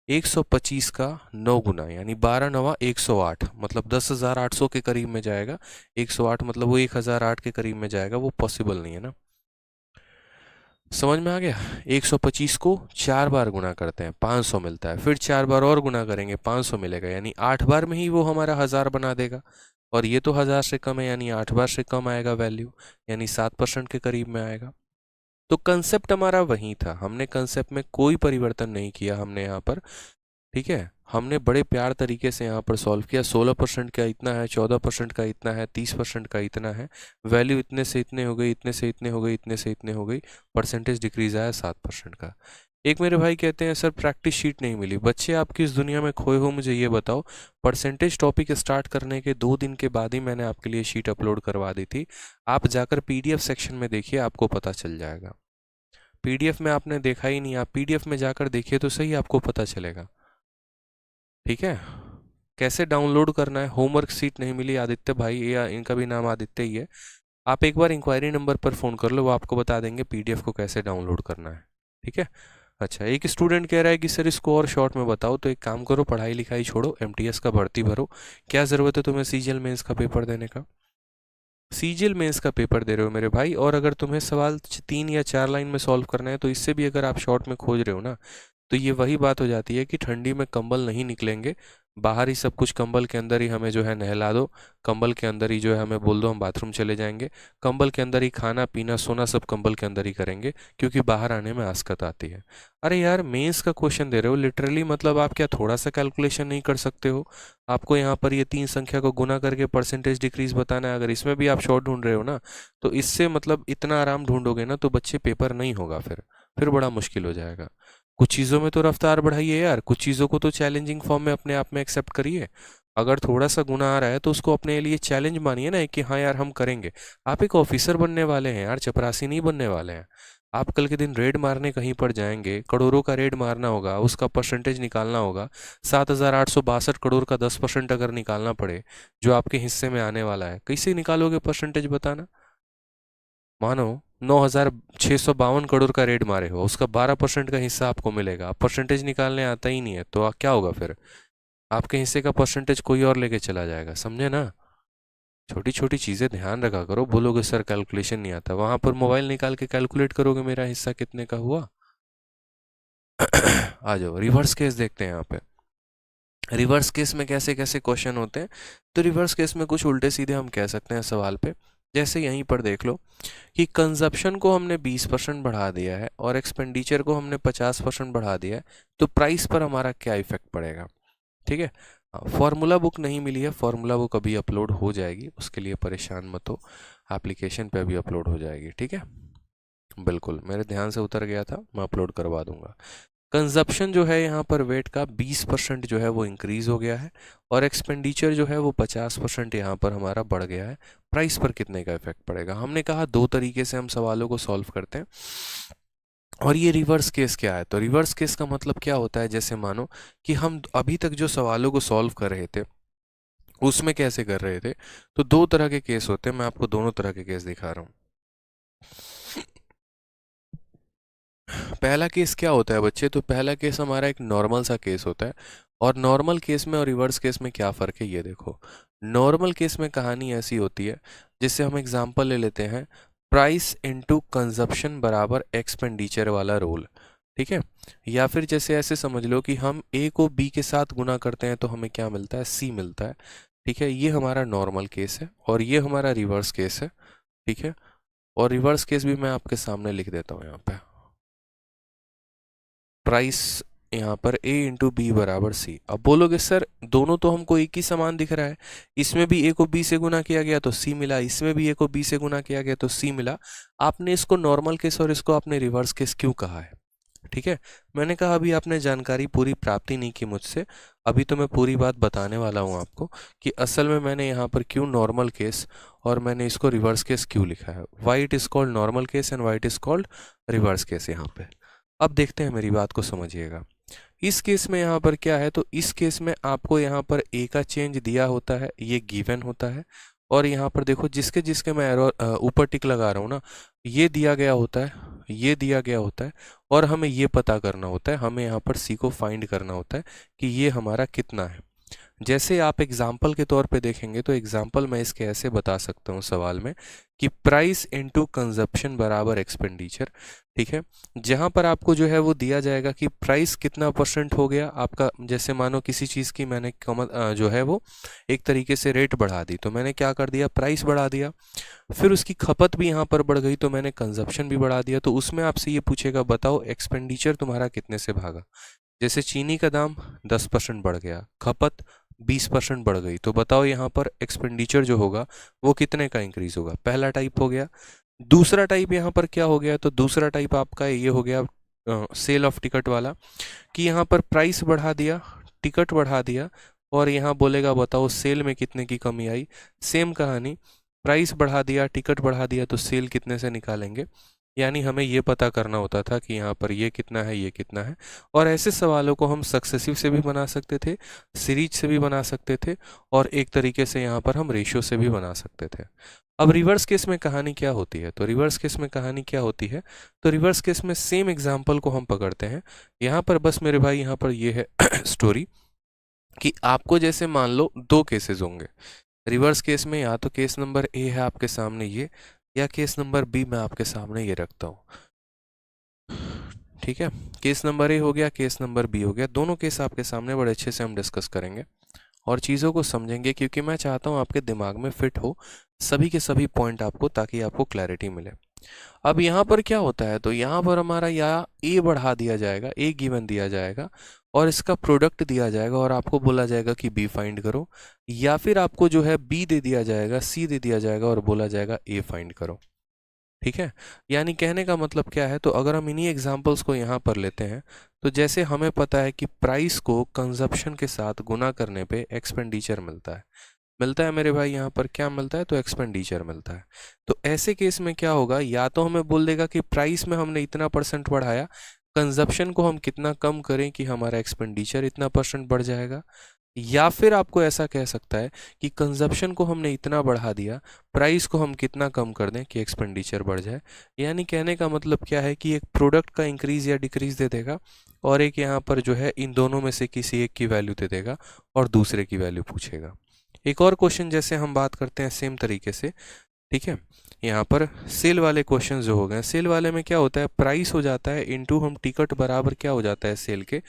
125 का 9 गुना यानी 12 नवा 108, मतलब 10,800 के करीब में जाएगा। 108 मतलब वो 1,008 के करीब में जाएगा, वो पॉसिबल नहीं है ना। समझ में आ गया। 125 को 4 बार गुना करते हैं 500 मिलता है, फिर 4 बार और गुना करेंगे 500 मिलेगा, यानी 8 बार में ही वो हमारा 1000 बना देगा। और ये तो 1000 से कम है, यानी 8 बार से कम आएगा वैल्यू, यानी 7% के करीब में आएगा। तो कंसेप्ट हमारा वही था, हमने कंसेप्ट में कोई परिवर्तन नहीं किया हमने यहाँ पर, ठीक है। हमने बड़े प्यार तरीके से यहाँ पर सॉल्व किया। 16% का इतना है, 14% का इतना है, 30% का इतना है, वैल्यू इतने से इतने हो गई, इतने से इतने हो गई, इतने से इतने हो गई, परसेंटेज डिक्रीज आया 7% का। एक मेरे भाई कहते हैं सर प्रैक्टिस शीट नहीं मिली। बच्चे आप किस दुनिया में खोए हो, मुझे ये बताओ। परसेंटेज टॉपिक स्टार्ट करने के 2 दिन के बाद ही मैंने आपके लिए शीट अपलोड करवा दी थी। आप जाकर PDF सेक्शन में देखिए, आपको पता चल जाएगा। PDF में आपने देखा ही नहीं, आप PDF में जाकर देखिए तो सही, आपको पता चलेगा, ठीक है। कैसे डाउनलोड करना है, होमवर्क शीट नहीं मिली आदित्य भाई, या इनका भी नाम आदित्य ही है, आप एक बार इंक्वायरी नंबर पर फ़ोन कर लो, वो आपको बता देंगे PDF को कैसे डाउनलोड करना है। ठीक है। अच्छा, एक स्टूडेंट कह रहा है कि सर इसको और शॉर्ट में बताओ, तो एक काम करो, पढ़ाई लिखाई छोड़ो, एमटीएस का भर्ती भरो। क्या ज़रूरत है तुम्हें सीजीएल मेंस का पेपर देने का? सीजीएल मेंस का पेपर दे रहे हो मेरे भाई, और अगर तुम्हें सवाल 3 या 4 लाइन में सॉल्व करना है तो इससे भी अगर आप शॉर्ट में खोज रहे हो ना, तो ये वही बात हो जाती है कि ठंडी में कंबल नहीं निकलेंगे, बाहर ही सब कुछ, कंबल के अंदर ही हमें जो है नहला दो, कंबल के अंदर ही जो है हमें बोल दो हम बाथरूम चले जाएंगे, कंबल के अंदर ही खाना पीना सोना सब कंबल के अंदर ही करेंगे, क्योंकि बाहर आने में आस्कत आती है। अरे यार, मेंस का क्वेश्चन दे रहे हो लिटरली, मतलब आप क्या थोड़ा सा कैलकुलेशन नहीं कर सकते हो? आपको यहाँ पर ये 3 संख्या को गुना करके परसेंटेज डिक्रीज बताना है, अगर इसमें भी आप शॉर्ट ढूंढ रहे हो ना, तो इससे मतलब इतना आराम ढूंढोगे ना तो बच्चे पेपर नहीं होगा, फिर बड़ा मुश्किल हो जाएगा। कुछ चीज़ों में तो रफ्तार बढ़ाइए यार, कुछ चीज़ों को तो चैलेंजिंग फॉर्म में अपने आप में एक्सेप्ट करिए। अगर थोड़ा सा गुना आ रहा है तो उसको अपने लिए चैलेंज मानिए ना, कि हाँ यार हम करेंगे। आप एक ऑफिसर बनने वाले हैं यार, चपरासी नहीं बनने वाले हैं। आप कल के दिन रेड मारने कहीं पर जाएंगे, करोड़ों का रेड मारना होगा, उसका परसेंटेज निकालना होगा। 7,862 करोड़ का 10% अगर निकालना पड़े जो आपके हिस्से में आने वाला है, कैसे निकालोगे परसेंटेज बताना? मानो 9,652 करोड़ का रेड मारे हो, उसका 12% का हिस्सा आपको मिलेगा, परसेंटेज निकालने आता ही नहीं है, तो क्या होगा फिर? आपके हिस्से का परसेंटेज कोई और लेके चला जाएगा, समझे ना? छोटी छोटी चीज़ें ध्यान रखा करो। बोलोगे सर कैलकुलेशन नहीं आता, वहां पर मोबाइल निकाल के कैलकुलेट करोगे मेरा हिस्सा कितने का हुआ। आ जाओ, रिवर्स केस देखते हैं यहाँ पे। रिवर्स केस में कैसे कैसे क्वेश्चन होते हैं? तो रिवर्स केस में कुछ उल्टे सीधे हम कह सकते हैं सवाल पे। जैसे यहीं पर देख लो कि कंजप्शन को हमने 20% बढ़ा दिया है और एक्सपेंडिचर को हमने 50% बढ़ा दिया है, तो प्राइस पर हमारा क्या इफेक्ट पड़ेगा? ठीक है। फॉर्मूला बुक नहीं मिली है, फॉर्मूला बुक अभी अपलोड हो जाएगी, उसके लिए परेशान मत हो, एप्लीकेशन पे अभी अपलोड हो जाएगी। ठीक है, बिल्कुल मेरे ध्यान से उतर गया था, मैं अपलोड करवा दूंगा। कंजप्शन जो है यहाँ पर वेट का 20% जो है वो इंक्रीज हो गया है, और एक्सपेंडिचर जो है वो 50% यहाँ पर हमारा बढ़ गया है। प्राइस पर कितने का इफेक्ट पड़ेगा? हमने कहा 2 तरीके से हम सवालों को सॉल्व करते हैं। और ये रिवर्स केस क्या है? तो रिवर्स केस का मतलब क्या होता है, जैसे मानो कि हम अभी तक जो सवालों को सॉल्व कर रहे थे उसमें कैसे कर रहे थे, तो 2 तरह के केस होते हैं, मैं आपको दोनों तरह के केस दिखा रहा हूँ। पहला केस क्या होता है बच्चे? तो पहला केस हमारा एक नॉर्मल सा केस होता है, और नॉर्मल केस में और रिवर्स केस में क्या फ़र्क है ये देखो। नॉर्मल केस में कहानी ऐसी होती है, जिससे हम एग्जांपल ले लेते हैं, प्राइस इनटू कंजप्शन बराबर एक्सपेंडिचर वाला रोल। ठीक है, या फिर जैसे ऐसे समझ लो कि हम ए को बी के साथ गुना करते हैं तो हमें क्या मिलता है? सी मिलता है। ठीक है, ये हमारा नॉर्मल केस है, और ये हमारा रिवर्स केस है। ठीक है, और रिवर्स केस भी मैं आपके सामने लिख देता हूँ यहाँ पे। प्राइस यहाँ पर a इंटू बी बराबर सी। अब बोलोगे सर दोनों तो हमको एक ही समान दिख रहा है, इसमें भी a को b से गुना किया गया तो c मिला, इसमें भी a को b से गुना किया गया तो c मिला। आपने इसको नॉर्मल केस और इसको आपने रिवर्स केस क्यों कहा है? ठीक है, मैंने कहा अभी आपने जानकारी पूरी प्राप्ति नहीं की मुझसे, अभी तो मैं पूरी बात बताने वाला हूँ आपको कि असल में मैंने यहाँ पर क्यों नॉर्मल केस और मैंने इसको रिवर्स केस क्यों लिखा है। Why it is called normal case and why it is called reverse case यहाँ पे। अब देखते हैं, मेरी बात को समझिएगा। इस केस में यहाँ पर क्या है, तो इस केस में आपको यहाँ पर ए का चेंज दिया होता है, ये गिवन होता है, और यहाँ पर देखो जिसके जिसके मैं एरो ऊपर टिक लगा रहा हूँ ना, ये दिया गया होता है, ये दिया गया होता है, और हमें ये पता करना होता है, हमें यहाँ पर सी को फाइंड करना होता है कि ये हमारा कितना है। जैसे आप एग्जाम्पल के तौर पे देखेंगे तो एग्जाम्पल मैं इसके ऐसे बता सकता हूँ सवाल में कि प्राइस इनटू कंजप्शन बराबर एक्सपेंडिचर। ठीक है, जहाँ पर आपको जो है वो दिया जाएगा कि प्राइस कितना % हो गया आपका। जैसे मानो किसी चीज़ की मैंने जो है वो एक तरीके से रेट बढ़ा दी, तो मैंने क्या कर दिया? प्राइस बढ़ा दिया। फिर उसकी खपत भी यहाँ पर बढ़ गई तो मैंने कंजप्शन भी बढ़ा दिया। तो उसमें आपसे ये पूछेगा बताओ एक्सपेंडिचर तुम्हारा कितने से भागा। जैसे चीनी का दाम 10% बढ़ गया, खपत 20% बढ़ गई, तो बताओ यहाँ पर एक्सपेंडिचर जो होगा वो कितने का इंक्रीज होगा। पहला टाइप हो गया। दूसरा टाइप यहाँ पर क्या हो गया? तो दूसरा टाइप आपका ये हो गया सेल ऑफ टिकट वाला, कि यहाँ पर प्राइस बढ़ा दिया, टिकट बढ़ा दिया, और यहाँ बोलेगा बताओ सेल में कितने की कमी आई। सेम कहानी, प्राइस बढ़ा दिया, टिकट बढ़ा दिया, तो सेल कितने से निकालेंगे। यानी हमें ये पता करना होता था कि यहाँ पर ये कितना है, ये कितना है। और ऐसे सवालों को हम सक्सेसिव से भी बना सकते थे, सीरीज से भी बना सकते थे, और एक तरीके से यहाँ पर हम रेशियो से भी बना सकते थे। अब रिवर्स केस में कहानी क्या होती है, तो रिवर्स केस में कहानी क्या होती है, तो रिवर्स केस में सेम एग्जाम्पल को हम पकड़ते हैं। यहाँ पर बस मेरे भाई यहाँ पर ये है स्टोरी कि आपको जैसे मान लो दो केसेस होंगे रिवर्स केस में, या तो केस नंबर ए है आपके सामने ये, या केस नंबर बी मैं आपके सामने ये रखता हूँ। ठीक है, केस नंबर ए हो गया, केस नंबर बी हो गया, दोनों केस आपके सामने बड़े अच्छे से हम डिस्कस करेंगे और चीज़ों को समझेंगे, क्योंकि मैं चाहता हूँ आपके दिमाग में फिट हो सभी के सभी पॉइंट आपको, ताकि आपको क्लैरिटी मिले। अब यहाँ पर क्या होता है, तो यहाँ पर हमारा या ए बढ़ा दिया जाएगा, ए गिवन दिया जाएगा और इसका प्रोडक्ट दिया जाएगा और आपको बोला जाएगा कि बी फाइंड करो, या फिर आपको जो है बी दे दिया जाएगा, सी दे दिया जाएगा और बोला जाएगा ए फाइंड करो। ठीक है, यानी कहने का मतलब क्या है, तो अगर हम इन्हीं एग्जांपल्स को यहाँ पर लेते हैं, तो जैसे हमें पता है कि प्राइस को कंजप्शन के साथ गुना करने पे एक्सपेंडिचर मिलता है मेरे भाई, यहाँ पर क्या मिलता है, तो एक्सपेंडिचर मिलता है। तो ऐसे केस में क्या होगा, या तो हमें बोल देगा कि प्राइस में हमने इतना % बढ़ाया, कंजप्शन को हम कितना कम करें कि हमारा एक्सपेंडिचर इतना % बढ़ जाएगा, या फिर आपको ऐसा कह सकता है कि कंजप्शन को हमने इतना बढ़ा दिया, प्राइस को हम कितना कम कर दें कि एक्सपेंडिचर बढ़ जाए। यानी कहने का मतलब क्या है कि एक प्रोडक्ट का इंक्रीज या डिक्रीज दे देगा और एक यहाँ पर जो है इन दोनों में से किसी एक की वैल्यू दे देगा और दूसरे की वैल्यू पूछेगा। एक और क्वेश्चन जैसे हम बात करते हैं सेम तरीके से, ठीक है, यहाँ पर सेल वाले क्वेश्चन जो हो गए, सेल वाले में क्या होता है, प्राइस हो जाता है इनटू हम टिकट बराबर क्या हो जाता है सेल के।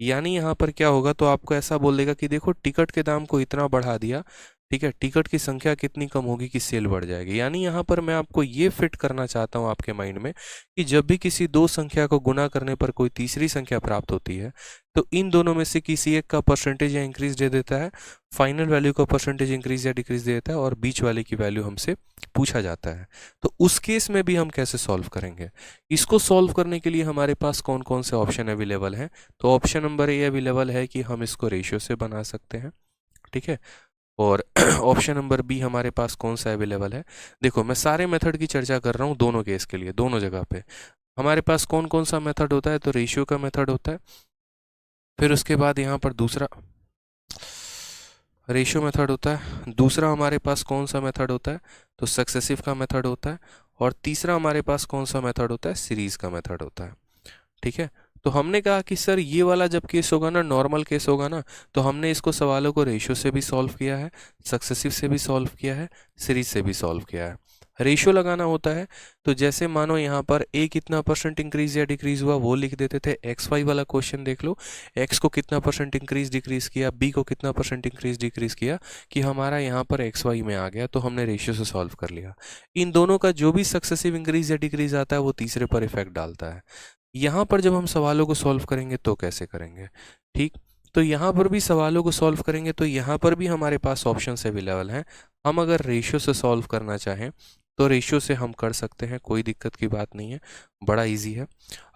यानी यहाँ पर क्या होगा, तो आपको ऐसा बोल देगा कि देखो टिकट के दाम को इतना बढ़ा दिया, ठीक है, टिकट की संख्या कितनी कम होगी कि सेल बढ़ जाएगी। यानी यहाँ पर मैं आपको ये फिट करना चाहता हूँ आपके माइंड में कि जब भी किसी दो संख्या को गुना करने पर कोई तीसरी संख्या प्राप्त होती है, तो इन दोनों में से किसी एक का % या इंक्रीज दे देता है, फाइनल वैल्यू का % इंक्रीज या डिक्रीज दे देता है और बीच वाले की वैल्यू हमसे पूछा जाता है। तो उस केस में भी हम कैसे सॉल्व करेंगे, इसको सॉल्व करने के लिए हमारे पास कौन कौन से ऑप्शन अवेलेबल हैं, तो ऑप्शन नंबर ए अवेलेबल है कि हम इसको रेशियो से बना सकते हैं। ठीक है, और ऑप्शन नंबर बी हमारे पास कौन सा अवेलेबल है, देखो मैं सारे मेथड की चर्चा कर रहा हूँ दोनों केस के लिए, दोनों जगह पे हमारे पास कौन कौन सा मेथड होता है, तो रेशियो का मेथड होता है, फिर उसके बाद यहाँ पर दूसरा रेशियो मेथड होता है, दूसरा हमारे पास कौन सा मेथड होता है, तो सक्सेसिव का मेथड होता है, और तीसरा हमारे पास कौन सा मेथड होता है, सीरीज का मेथड होता है। ठीक है, तो हमने कहा कि सर ये वाला जब केस होगा ना, नॉर्मल केस होगा ना, तो हमने इसको सवालों को रेशियो से भी सॉल्व किया है, सक्सेसिव से भी सॉल्व किया है, सीरीज से भी सॉल्व किया है। रेशियो लगाना होता है, तो जैसे मानो यहाँ पर ए कितना % इंक्रीज या डिक्रीज हुआ वो लिख देते थे, एक्स वाई वाला क्वेश्चन देख लो, एक्स को कितना % इंक्रीज डिक्रीज किया, बी को कितना % इंक्रीज डिक्रीज किया, कि हमारा यहाँ पर एक्स वाई में आ गया, तो हमने रेशियो से सॉल्व कर लिया। इन दोनों का जो भी सक्सेसिव इंक्रीज या डिक्रीज आता है वो तीसरे पर इफेक्ट डालता है। यहाँ पर जब हम सवालों को सॉल्व करेंगे तो कैसे करेंगे, ठीक, तो यहाँ पर भी सवालों को सॉल्व करेंगे तो यहाँ पर भी हमारे पास ऑप्शंस अवेलेबल हैं। हम अगर रेशियो से सॉल्व करना चाहें तो रेशियो से हम कर सकते हैं, कोई दिक्कत की बात नहीं है, बड़ा इजी है।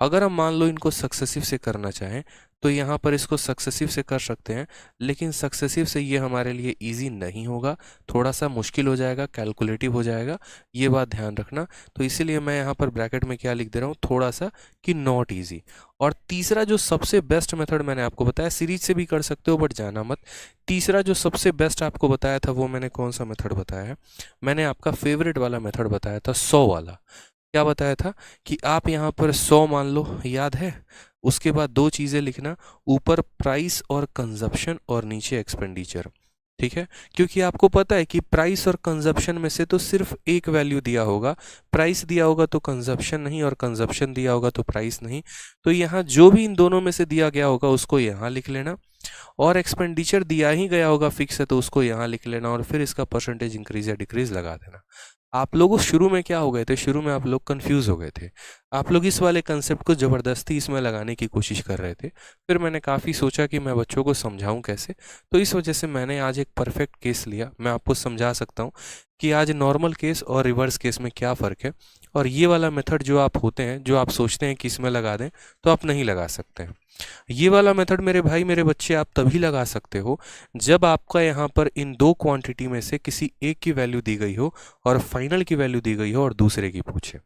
अगर हम मान लो इनको सक्सेसिव से करना चाहें तो यहाँ पर इसको सक्सेसिव से कर सकते हैं, लेकिन सक्सेसिव से ये हमारे लिए इजी नहीं होगा, थोड़ा सा मुश्किल हो जाएगा, कैलकुलेटिव हो जाएगा, ये बात ध्यान रखना। तो इसीलिए मैं यहाँ पर ब्रैकेट में क्या लिख दे रहा हूँ, थोड़ा सा, कि नॉट इजी। और तीसरा जो सबसे बेस्ट मेथड मैंने आपको बताया, सीरीज से भी कर सकते हो बट जाना मत, तीसरा जो सबसे बेस्ट आपको बताया था वो मैंने कौन सा मेथड बताया है, मैंने आपका फेवरेट वाला मेथड बताया था, 100 वाला। क्या बताया था कि आप यहाँ पर 100 मान लो, याद है, उसके बाद दो चीज़ें लिखना, ऊपर प्राइस और कंजप्शन और नीचे एक्सपेंडिचर। ठीक है, क्योंकि आपको पता है कि प्राइस और कंजप्शन में से तो सिर्फ एक वैल्यू दिया होगा, प्राइस दिया होगा तो कंजप्शन नहीं, और कंजप्शन दिया होगा तो प्राइस नहीं, तो यहाँ जो भी इन दोनों में से दिया गया होगा उसको यहाँ लिख लेना, और एक्सपेंडिचर दिया ही गया होगा फिक्स है तो उसको यहाँ लिख लेना, और फिर इसका % इंक्रीज या डिक्रीज लगा देना। आप लोग शुरू में क्या हो गए थे, शुरू में आप लोग कंफ्यूज हो गए थे, आप लोग इस वाले कंसेप्ट को ज़बरदस्ती इसमें लगाने की कोशिश कर रहे थे, फिर मैंने काफ़ी सोचा कि मैं बच्चों को समझाऊं कैसे, तो इस वजह से मैंने आज एक परफेक्ट केस लिया, मैं आपको समझा सकता हूं कि आज नॉर्मल केस और रिवर्स केस में क्या फ़र्क है, और ये वाला मेथड जो आप होते हैं, जो आप सोचते हैं कि इसमें लगा दें तो आप नहीं लगा सकते हैं। ये वाला मेथड मेरे भाई मेरे बच्चे आप तभी लगा सकते हो जब आपका यहाँ पर इन दो क्वांटिटी में से किसी एक की वैल्यू दी गई हो और फाइनल की वैल्यू दी गई हो और दूसरे की पूछे,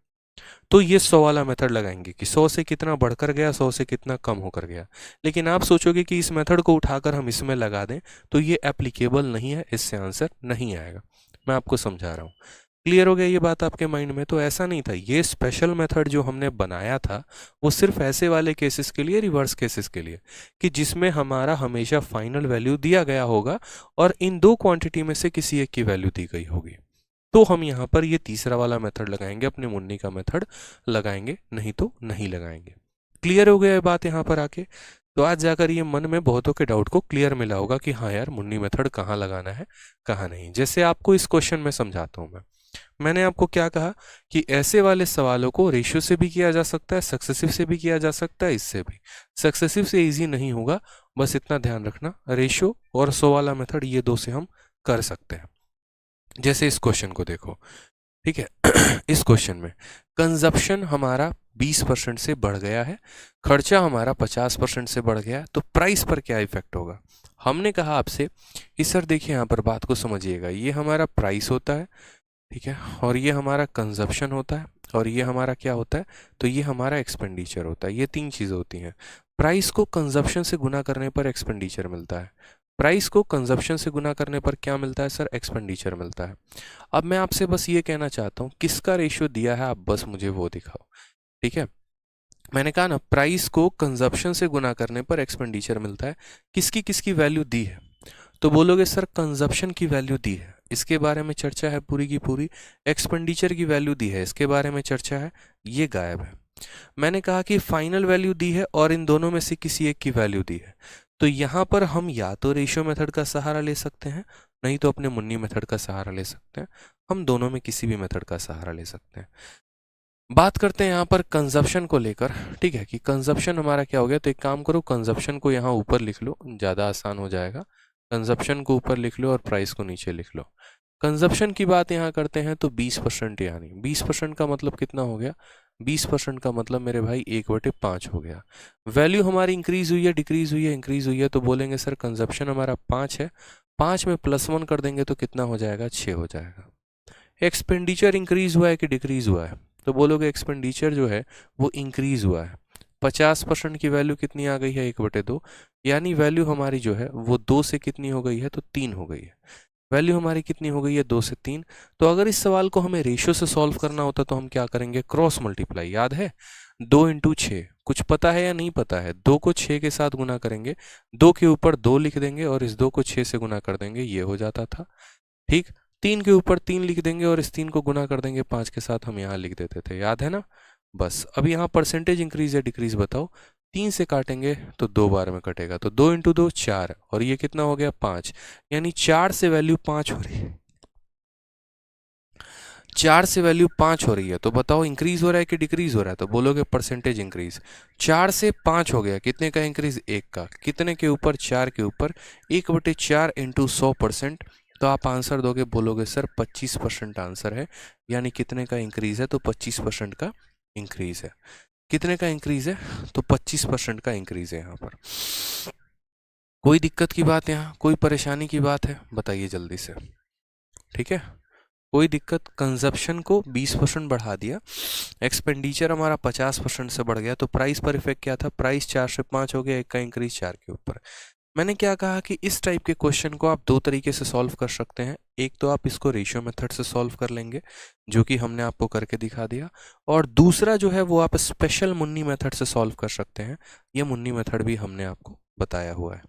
तो ये 100 वाला मेथड लगाएंगे कि 100 से कितना बढ़कर गया, 100 से कितना कम होकर गया। लेकिन आप सोचोगे कि इस मेथड को उठाकर हम इसमें लगा दें तो ये एप्लीकेबल नहीं है, इससे आंसर नहीं आएगा। मैं आपको समझा रहा हूँ। क्लियर हो गया ये बात आपके माइंड में? तो ऐसा नहीं था, ये स्पेशल मेथड जो हमने बनाया था वो सिर्फ ऐसे वाले केसेस के लिए, रिवर्स केसेस के लिए, कि जिसमें हमारा हमेशा फाइनल वैल्यू दिया गया होगा और इन दो क्वांटिटी में से किसी एक की वैल्यू दी गई होगी। तो हम यहाँ पर ये तीसरा वाला मेथड लगाएंगे, अपने मुन्नी का मेथड लगाएंगे, नहीं तो नहीं लगाएंगे। क्लियर हो गया ये बात यहाँ पर आके? तो आज जाकर ये मन में बहुतों के डाउट को क्लियर मिला होगा कि हाँ यार, मुन्नी मेथड कहाँ लगाना है कहाँ नहीं। जैसे आपको इस क्वेश्चन में समझाता हूँ मैंने आपको क्या कहा कि ऐसे वाले सवालों को रेशियो से भी किया जा सकता है, सक्सेसिव से भी किया जा सकता है, इससे भी। सक्सेसिव से इजी नहीं होगा, बस इतना ध्यान रखना, रेशियो और 100 वाला मेथड ये दो से हम कर सकते हैं। जैसे इस क्वेश्चन को देखो, ठीक है। इस क्वेश्चन में कंजप्शन हमारा 20% से बढ़ गया है, खर्चा हमारा 50% से बढ़ गया है, तो प्राइस पर क्या इफेक्ट होगा? हमने कहा आपसे कि सर देखिए यहाँ पर बात को समझिएगा, ये हमारा प्राइस होता है, ठीक है, और ये हमारा कंजप्शन होता है, और ये हमारा क्या होता है? तो ये हमारा एक्सपेंडिचर होता है। ये तीन चीज़ें होती हैं। प्राइस को कंजप्शन से गुना करने पर एक्सपेंडिचर मिलता है, प्राइस को कंजप्शन से गुना करने पर क्या मिलता है सर? एक्सपेंडिचर मिलता है। अब मैं आपसे बस ये कहना चाहता हूँ, किसका रेशियो दिया है, आप बस मुझे वो दिखाओ, ठीक है। मैंने कहा ना, प्राइस को कंजप्शन से गुना करने पर एक्सपेंडिचर मिलता है। किसकी किसकी वैल्यू दी है? तो बोलोगे सर कंजप्शन की वैल्यू दी है, इसके बारे में चर्चा है पूरी की पूरी। एक्सपेंडिचर की वैल्यू दी है, इसके बारे में चर्चा है, ये गायब है। मैंने कहा कि फाइनल वैल्यू दी है और इन दोनों में से किसी एक की वैल्यू दी है। तो यहाँ पर हम या तो रेशियो मेथड का सहारा ले सकते हैं, नहीं तो अपने मुन्नी मेथड का सहारा ले सकते हैं। हम दोनों में किसी भी मेथड का सहारा ले सकते हैं। बात करते हैं यहाँ पर कंजप्शन को लेकर, ठीक है, कि कंजप्शन हमारा क्या हो गया। तो एक काम करो, कंजप्शन को यहाँ ऊपर लिख लो, ज़्यादा आसान हो जाएगा। कंजप्शन को ऊपर लिख लो और प्राइस को नीचे लिख लो। कंजप्शन की बात यहाँ करते हैं तो 20%, यानी 20% का मतलब कितना हो गया? 20% का मतलब मेरे भाई 1/5 हो गया। वैल्यू हमारी इंक्रीज हुई है, डिक्रीज हुई है? इंक्रीज हुई है। तो बोलेंगे सर कंजप्शन हमारा 5 है, 5 में +1 कर देंगे तो कितना हो जाएगा? 6 हो जाएगा। एक्सपेंडिचर इंक्रीज हुआ है कि डिक्रीज हुआ है? तो बोलोगे एक्सपेंडिचर जो है वो इंक्रीज हुआ है। 50% की वैल्यू कितनी आ गई है? 1/2, यानी वैल्यू हमारी जो है वो 2 से कितनी हो गई है? तो 3 हो गई है। वैल्यू हमारी कितनी हो गई है? 2 से 3। तो अगर इस सवाल को हमें रेशियो से सॉल्व करना होता तो हम क्या करेंगे? क्रॉस मल्टीप्लाई, याद है? 2 × 6, कुछ पता है या नहीं पता है? 2 को 6 के साथ गुना करेंगे, 2 के ऊपर 2 लिख देंगे और इस 2 को 6 से गुना कर देंगे, ये हो जाता था, ठीक। 3 के ऊपर 3 लिख देंगे और इस 3 को गुना कर देंगे 5 के साथ, हम यहाँ लिख देते थे, याद है ना? बस अब यहाँ परसेंटेज इंक्रीज या डिक्रीज बताओ। 3 से काटेंगे तो 2 बार में कटेगा, तो 2 × 2 4, और ये कितना हो गया? 5, यानी 4 से वैल्यू 5 हो रही है। 4 से वैल्यू 5 हो रही है, तो बताओ इंक्रीज हो रहा है कि डिक्रीज हो रहा है? तो बोलोगे परसेंटेज इंक्रीज। 4 से 5 हो गया, कितने का इंक्रीज? 1 का। कितने के ऊपर? 4 के ऊपर। 1/4 × 100%, तो आप आंसर दोगे, बोलोगे सर 25% आंसर है, यानी कितने का इंक्रीज है? तो 25% का इंक्रीज है। कितने का इंक्रीज है? तो 25% का इंक्रीज है यहाँ पर। कोई दिक्कत की बात, यहाँ कोई परेशानी की बात है? बताइए जल्दी से, ठीक है। कोई दिक्कत? कंजप्शन को 20% बढ़ा दिया, एक्सपेंडिचर हमारा 50% से बढ़ गया, तो प्राइस पर इफेक्ट क्या था? प्राइस 4 से 5 हो गया, 1 का इंक्रीज 4 के ऊपर। मैंने क्या कहा कि इस टाइप के क्वेश्चन को आप दो तरीके से सॉल्व कर सकते हैं। एक तो आप इसको रेशियो मेथड से सॉल्व कर लेंगे, जो कि हमने आपको करके दिखा दिया, और दूसरा जो है वो आप स्पेशल मुन्नी मेथड से सॉल्व कर सकते हैं। ये मुन्नी मेथड भी हमने आपको बताया हुआ है,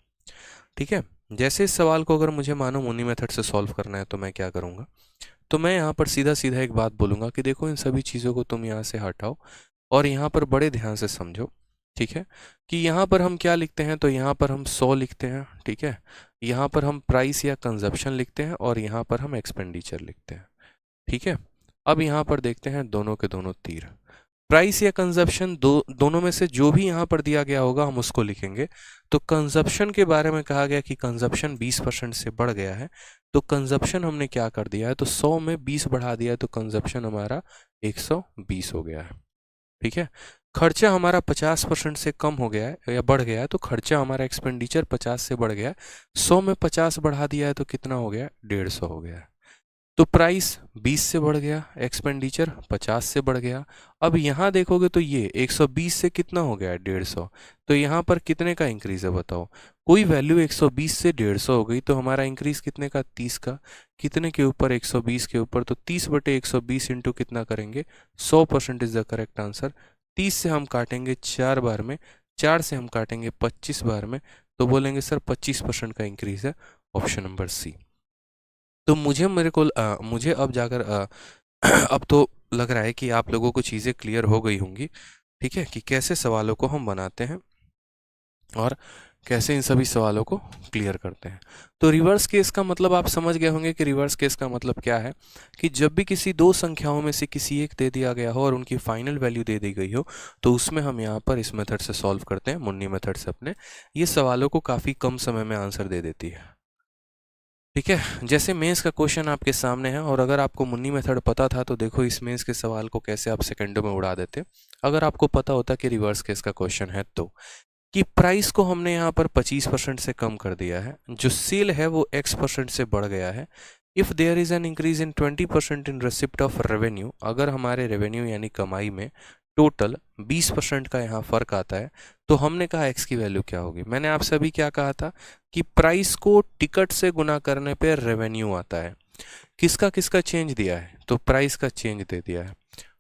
ठीक है। जैसे इस सवाल को अगर मुझे मानो मुन्नी मेथड से सॉल्व करना है तो मैं क्या करूँगा? तो मैं यहाँ पर सीधा सीधा एक बात बोलूँगा कि देखो, इन सभी चीज़ों को तुम यहाँ से हटाओ और यहाँ पर बड़े ध्यान से समझो, ठीक है, कि यहाँ पर हम क्या लिखते हैं? तो यहाँ पर हम 100 लिखते हैं, ठीक है। यहाँ पर हम प्राइस या कंजप्शन लिखते हैं और यहाँ पर हम एक्सपेंडिचर लिखते हैं, ठीक है। अब यहाँ पर देखते हैं दोनों के दोनों तीर। प्राइस या कंजप्शन, दोनों में से जो भी यहाँ पर दिया गया होगा हम उसको लिखेंगे। तो कंजप्शन के बारे में कहा गया कि कंजप्शन 20% से बढ़ गया है, तो कंजप्शन हमने क्या कर दिया है? तो 100 में 20 बढ़ा दिया है, तो कंजप्शन हमारा 120 हो गया है, ठीक है। खर्चा हमारा 50% से कम हो गया है या बढ़ गया है, तो खर्चा हमारा एक्सपेंडिचर 50 से बढ़ गया है। 100 में 50 बढ़ा दिया है तो कितना हो गया? 150 हो गया है। तो प्राइस 20 से बढ़ गया, एक्सपेंडिचर 50 से बढ़ गया। अब यहाँ देखोगे तो ये 120 से कितना हो गया, 150। तो यहाँ पर कितने का इंक्रीज है बताओ। कोई वैल्यू 120 से 150 हो गई तो हमारा इंक्रीज कितने का, 30 का। कितने के ऊपर, 120 के ऊपर, तो 30/120 इंटू कितना करेंगे, 100% इज द करेक्ट आंसर। 30 से हम काटेंगे 4 बार में, 4 से हम काटेंगे 25 बार में, तो बोलेंगे सर 25% का इंक्रीज है, ऑप्शन नंबर सी। तो मुझे अब जाकर अब तो लग रहा है कि आप लोगों को चीज़ें क्लियर हो गई होंगी, ठीक है, कि कैसे सवालों को हम बनाते हैं और कैसे इन सभी सवालों को क्लियर करते हैं। तो रिवर्स केस का मतलब आप समझ गए होंगे कि रिवर्स केस का मतलब क्या है, कि जब भी किसी दो संख्याओं में से किसी एक दे दिया गया हो और उनकी फाइनल वैल्यू दे दी गई हो, तो उसमें हम यहाँ पर इस मेथड से सॉल्व करते हैं, मुन्नी मेथड से अपने। ये सवालों को काफ़ी कम समय में आंसर दे देती है, ठीक है। जैसे मेंस का क्वेश्चन आपके सामने है और अगर आपको मुन्नी मेथड पता था तो देखो इस मेंस के सवाल को कैसे आप सेकंडों में उड़ा देते। अगर आपको पता होता कि रिवर्स केस का क्वेश्चन है तो, कि प्राइस को हमने यहाँ पर 25% से कम कर दिया है, जो सेल है वो x% से बढ़ गया है। If there is an increase in 20% in receipt of revenue, अगर हमारे रेवेन्यू यानी कमाई में टोटल 20% का यहाँ फर्क आता है, तो हमने कहा x की वैल्यू क्या होगी। मैंने आपसे अभी क्या कहा था कि प्राइस को टिकट से गुना करने पे रेवेन्यू आता है। किसका किसका चेंज दिया है, तो प्राइस का चेंज दे दिया है,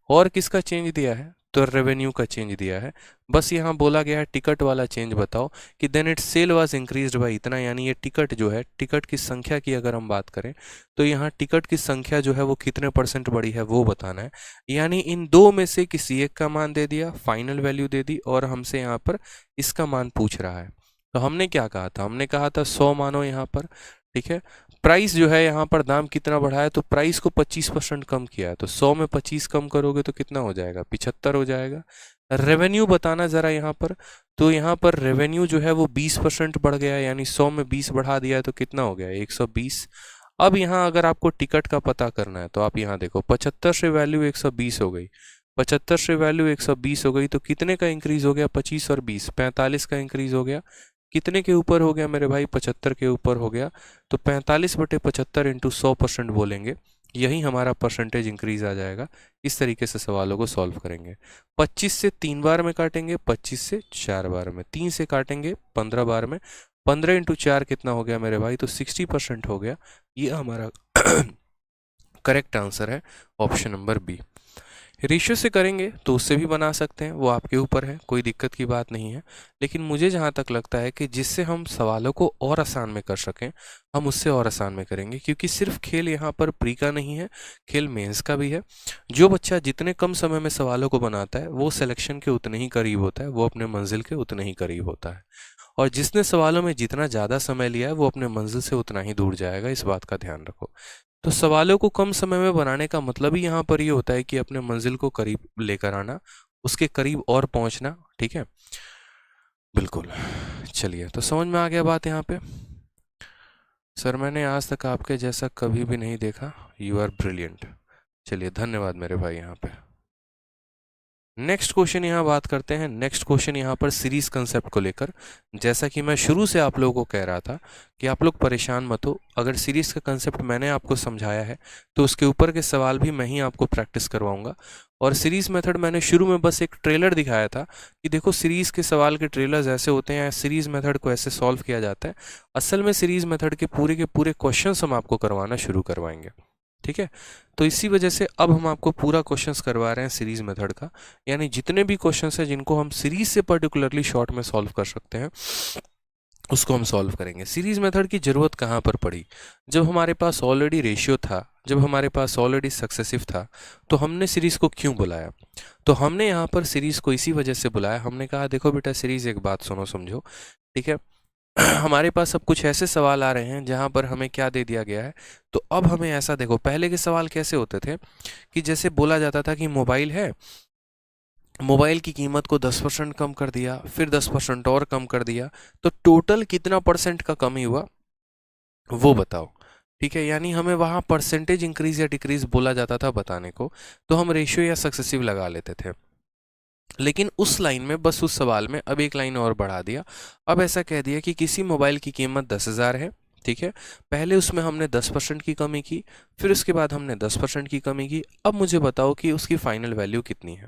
और किसका चेंज दिया है, तो रेवेन्यू का चेंज दिया है। बस यहाँ बोला गया है टिकट वाला चेंज बताओ, कि then it sale was increased by इतना, यानी ये टिकट जो है, टिकट की संख्या की अगर हम बात करें तो यहाँ टिकट की संख्या जो है वो कितने % बढ़ी है वो बताना है। यानी इन दो में से किसी एक का मान दे दिया, फाइनल वैल्यू दे दी, और हमसे यहाँ पर इसका मान पूछ रहा है। तो हमने क्या कहा था, हमने कहा था 100 मानो यहाँ पर, ठीक है। प्राइस जो है यहाँ पर दाम कितना बढ़ा है, तो प्राइस को 25% कम किया है, तो 100 में 25 कम करोगे तो कितना हो जाएगा, 75 हो जाएगा। रेवेन्यू बताना ज़रा यहाँ पर, तो यहाँ पर रेवेन्यू जो है वो 20% बढ़ गया है, यानी 100 में 20 बढ़ा दिया है तो कितना हो गया, 120। अब यहाँ अगर आपको टिकट का पता करना है तो आप यहाँ देखो 75 से वैल्यू 120 हो गई, 75 से वैल्यू 120 हो गई, तो कितने का इंक्रीज हो गया, 25 और 20, 45 का इंक्रीज हो गया। कितने के ऊपर हो गया मेरे भाई, 75 के ऊपर हो गया। तो 45/75 इंटू 100% बोलेंगे, यही हमारा परसेंटेज इंक्रीज आ जाएगा। इस तरीके से सवालों को सॉल्व करेंगे। 25 से 3 बार में काटेंगे, 25 से 4 बार में, 3 से काटेंगे 15 बार में, 15 इंटू 4 कितना हो गया मेरे भाई, तो 60% हो गया। ये हमारा करेक्ट आंसर है, ऑप्शन नंबर बी। रेशियो से करेंगे तो उससे भी बना सकते हैं, वो आपके ऊपर है, कोई दिक्कत की बात नहीं है। लेकिन मुझे जहाँ तक लगता है कि जिससे हम सवालों को और आसान में कर सकें, हम उससे और आसान में करेंगे, क्योंकि सिर्फ खेल यहाँ पर प्री का नहीं है, खेल मेंस का भी है। जो बच्चा जितने कम समय में सवालों को बनाता है वो सिलेक्शन के उतने ही करीब होता है, वो अपने मंजिल के उतने ही करीब होता है। और जिसने सवालों में जितना ज़्यादा समय लिया है वो अपने मंजिल से उतना ही दूर जाएगा, इस बात का ध्यान रखो। तो सवालों को कम समय में बनाने का मतलब ही यहाँ पर ये होता है कि अपने मंजिल को करीब लेकर आना, उसके करीब और पहुँचना, ठीक है। बिल्कुल, चलिए, तो समझ में आ गया बात यहाँ पे। सर मैंने आज तक आपके जैसा कभी भी नहीं देखा, यू आर ब्रिलियंट। चलिए, धन्यवाद मेरे भाई यहाँ पे। नेक्स्ट क्वेश्चन यहाँ बात करते हैं। नेक्स्ट क्वेश्चन यहाँ पर सीरीज कंसेप्ट को लेकर, जैसा कि मैं शुरू से आप लोगों को कह रहा था कि आप लोग परेशान मत हो, अगर सीरीज का कंसेप्ट मैंने आपको समझाया है तो उसके ऊपर के सवाल भी मैं ही आपको प्रैक्टिस करवाऊंगा। और सीरीज मेथड मैंने शुरू में बस एक ट्रेलर दिखाया था कि देखो सीरीज के सवाल के ट्रेलर्स ऐसे होते हैं, सीरीज मेथड को ऐसे सॉल्व किया जाता है। असल में सीरीज मेथड के पूरे क्वेश्चन हम आपको करवाना शुरू करवाएंगे, ठीक है। तो इसी वजह से अब हम आपको पूरा क्वेश्चंस करवा रहे हैं सीरीज मेथड का, यानी जितने भी क्वेश्चंस हैं जिनको हम सीरीज से पर्टिकुलरली शॉर्ट में सॉल्व कर सकते हैं उसको हम सॉल्व करेंगे। सीरीज मेथड की ज़रूरत कहाँ पर पड़ी, जब हमारे पास ऑलरेडी रेशियो था, जब हमारे पास ऑलरेडी सक्सेसिव था, तो हमने सीरीज को क्यों बुलाया। तो हमने यहाँ पर सीरीज को इसी वजह से बुलाया, हमने कहा देखो बेटा सीरीज, एक बात सुनो समझो, ठीक है। हमारे पास अब कुछ ऐसे सवाल आ रहे हैं जहां पर हमें क्या दे दिया गया है। तो अब हमें ऐसा देखो, पहले के सवाल कैसे होते थे कि जैसे बोला जाता था कि मोबाइल है, मोबाइल की कीमत को 10% कम कर दिया, फिर 10% और कम कर दिया, तो टोटल कितना % का कमी हुआ वो बताओ, ठीक है। यानी हमें वहाँ परसेंटेज इंक्रीज या डिक्रीज बोला जाता था बताने को, तो हम रेशियो या सक्सेसिव लगा लेते थे। लेकिन उस लाइन में, बस उस सवाल में अब एक लाइन और बढ़ा दिया। अब ऐसा कह दिया कि किसी मोबाइल की कीमत 10,000 है, ठीक है, पहले उसमें हमने 10% की कमी की, फिर उसके बाद हमने 10% की कमी की। अब मुझे बताओ कि उसकी फाइनल वैल्यू कितनी है।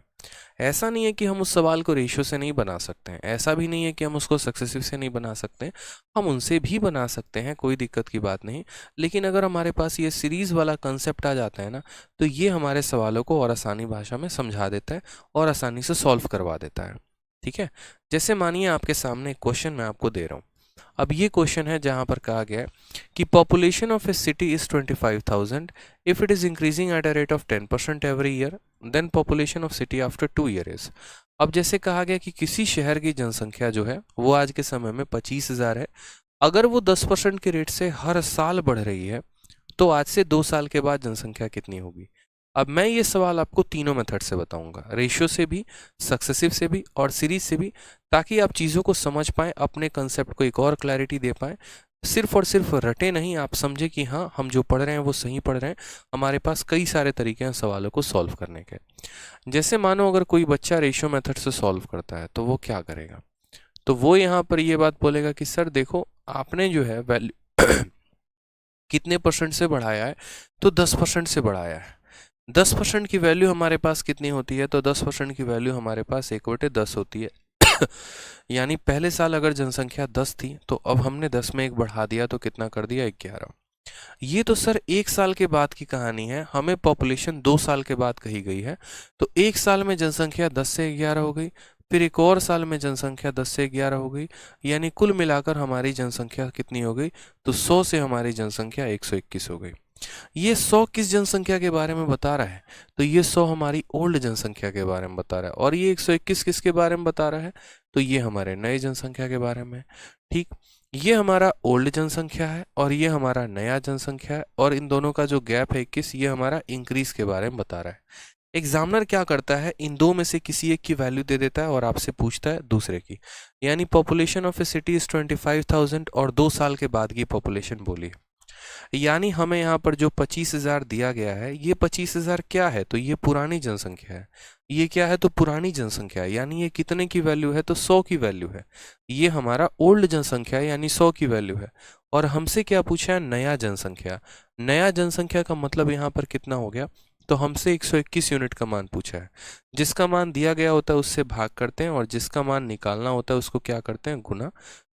ऐसा नहीं है कि हम उस सवाल को रेशियो से नहीं बना सकते हैं, ऐसा भी नहीं है कि हम उसको सक्सेसिव से नहीं बना सकते हैं, हम उनसे भी बना सकते हैं, कोई दिक्कत की बात नहीं। लेकिन अगर हमारे पास ये सीरीज़ वाला कंसेप्ट आ जाता है ना, तो ये हमारे सवालों को और आसानी भाषा में समझा देता है और आसानी से सॉल्व करवा देता है। ठीक है, जैसे मानिए आपके सामने क्वेश्चन मैं आपको दे रहा हूँ। अब ये क्वेश्चन है जहाँ पर कहा गया है कि population of a city is 25,000 if it is increasing at a rate of 10% every year, then population of city after 2 year is. अब जैसे कहा गया कि किसी शहर की जनसंख्या जो है वो आज के समय में 25,000 है, अगर वो 10% के रेट से हर साल बढ़ रही है तो आज से 2 साल के बाद जनसंख्या कितनी होगी। अब मैं ये सवाल आपको तीनों मेथड से बताऊंगा, रेशियो से भी, सक्सेसिव से भी और सीरीज से भी, ताकि आप चीज़ों को समझ पाएं, अपने कंसेप्ट को एक और क्लैरिटी दे पाएं। सिर्फ और सिर्फ रटे नहीं, आप समझे कि हाँ हम जो पढ़ रहे हैं वो सही पढ़ रहे हैं। हमारे पास कई सारे तरीके हैं सवालों को सॉल्व करने के। जैसे मानो अगर कोई बच्चा रेशियो मेथड से सॉल्व करता है तो वो क्या करेगा, तो वो यहाँ पर ये बात बोलेगा कि सर देखो आपने जो है वैल्यू कितने परसेंट से बढ़ाया है, तो 10% से बढ़ाया है। 10% की वैल्यू हमारे पास कितनी होती है, तो 10% की वैल्यू हमारे पास 1/10 होती है। यानी पहले साल अगर जनसंख्या 10 थी तो अब हमने 10 में 1 बढ़ा दिया तो कितना कर दिया, 11। ये तो सर 1 साल के बाद की कहानी है, हमें पॉपुलेशन 2 साल के बाद कही गई है। तो 1 साल में जनसंख्या 10 से 11 हो गई, फिर एक और साल में जनसंख्या 10 से 11 हो गई, यानी कुल मिलाकर हमारी जनसंख्या कितनी हो गई, तो 100 से हमारी जनसंख्या 121 हो गई। ये 100 किस जनसंख्या के बारे में बता रहा है, तो ये 100 हमारी ओल्ड जनसंख्या के बारे में बता रहा है, और ये 121 किसके बारे में बता रहा है, तो ये हमारे नए जनसंख्या के बारे में। ठीक, ये हमारा ओल्ड जनसंख्या है और ये हमारा नया जनसंख्या है, और इन दोनों का जो गैप है 21, ये हमारा इंक्रीज के बारे में बता रहा है। एग्जामिनर क्या करता है, इन दो में से किसी एक की वैल्यू दे देता है और आपसे पूछता है दूसरे की। यानी population of a city is 25,000 और 2 साल के बाद की पॉपुलेशन बोली। यानी हमें यहाँ पर जो 25,000 दिया गया है, ये 25,000 क्या है, तो ये पुरानी जनसंख्या है। ये क्या है, तो पुरानी जनसंख्या है, यानी ये कितने की वैल्यू है, तो 100 की वैल्यू है। ये हमारा ओल्ड जनसंख्या है, यानी 100 की वैल्यू है। और हमसे क्या पूछा है, नया जनसंख्या। नया जनसंख्या का मतलब यहाँ पर कितना हो गया, तो हमसे 121 यूनिट का मान पूछा है। जिसका मान दिया गया होता है उससे भाग करते हैं, और जिसका मान निकालना होता है उसको क्या करते हैं, गुना।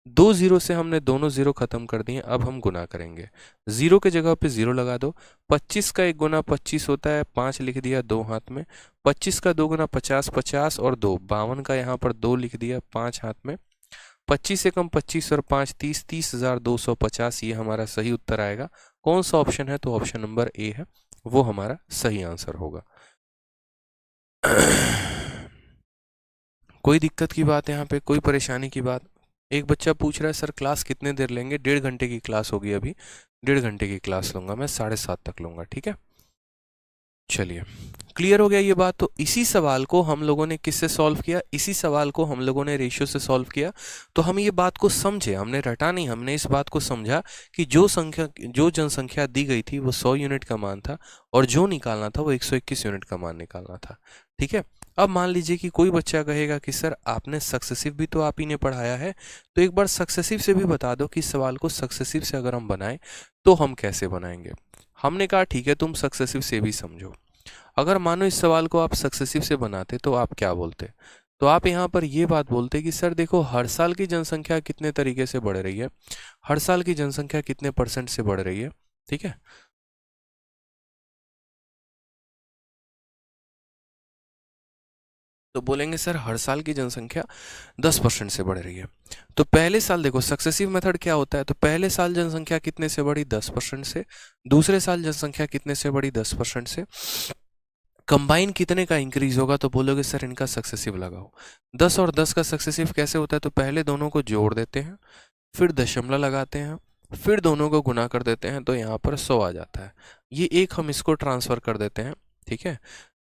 2 जीरो से हमने दोनों जीरो खत्म कर दिए, अब हम गुना करेंगे। जीरो के जगह पे जीरो लगा दो। 25 का 1 गुना 25 होता है, 5 लिख दिया 2 हाथ में। 25 का 2 गुना 50, 50 और 2 52 का यहाँ पर 2 लिख दिया 5 हाथ में। 25 से कम 25 और 5 30, 30,250, ये हमारा सही उत्तर आएगा। कौन सा ऑप्शन है, तो ऑप्शन नंबर ए है, वो हमारा सही आंसर होगा। कोई दिक्कत की बात है यहाँ पे, कोई परेशानी की बात। एक बच्चा पूछ रहा है सर क्लास कितने देर लेंगे, 1.5 घंटे की क्लास होगी अभी, 1.5 घंटे की क्लास लूंगा मैं, 7:30 तक लूंगा, ठीक है। चलिए, क्लियर हो गया ये बात। तो इसी सवाल को हम लोगों ने किससे सॉल्व किया, इसी सवाल को हम लोगों ने रेशियो से सॉल्व किया। तो हम ये बात को समझे, हमने रटा नहीं, हमने इस बात को समझा कि जो जनसंख्या दी गई थी वो 100 यूनिट का मान था, और जो निकालना था वो 121 यूनिट का मान निकालना था। ठीक है, अब मान लीजिए कि कोई बच्चा कहेगा कि सर आपने सक्सेसिव भी तो आप ही ने पढ़ाया है, तो एक बार सक्सेसिव से भी बता दो कि सवाल को सक्सेसिव से अगर हम बनाएं तो हम कैसे बनाएंगे। हमने कहा ठीक है तुम सक्सेसिव से भी समझो। अगर मानो इस सवाल को आप सक्सेसिव से बनाते तो आप क्या बोलते, तो आप यहाँ पर ये बात बोलते कि सर देखो हर साल की जनसंख्या कितने तरीके से बढ़ रही है, हर साल की जनसंख्या कितने % से बढ़ रही है। ठीक है, तो बोलेंगे सर हर साल की जनसंख्या 10% से बढ़ रही है। तो पहले साल देखो सक्सेसिव मेथड क्या होता है, तो पहले साल जनसंख्या कितने से बढ़ी, 10% से। दूसरे साल जनसंख्या कितने से बढ़ी, 10% से। कंबाइन कितने का इंक्रीज होगा, तो बोलोगे सर इनका सक्सेसिव लगाओ। 10 और 10 का सक्सेसिव कैसे होता है, तो पहले दोनों को जोड़ देते हैं, फिर दशमलव लगाते हैं, फिर दोनों को गुना कर देते हैं, तो यहाँ पर 100 आ जाता है। ये एक हम इसको ट्रांसफर कर देते हैं, ठीक है,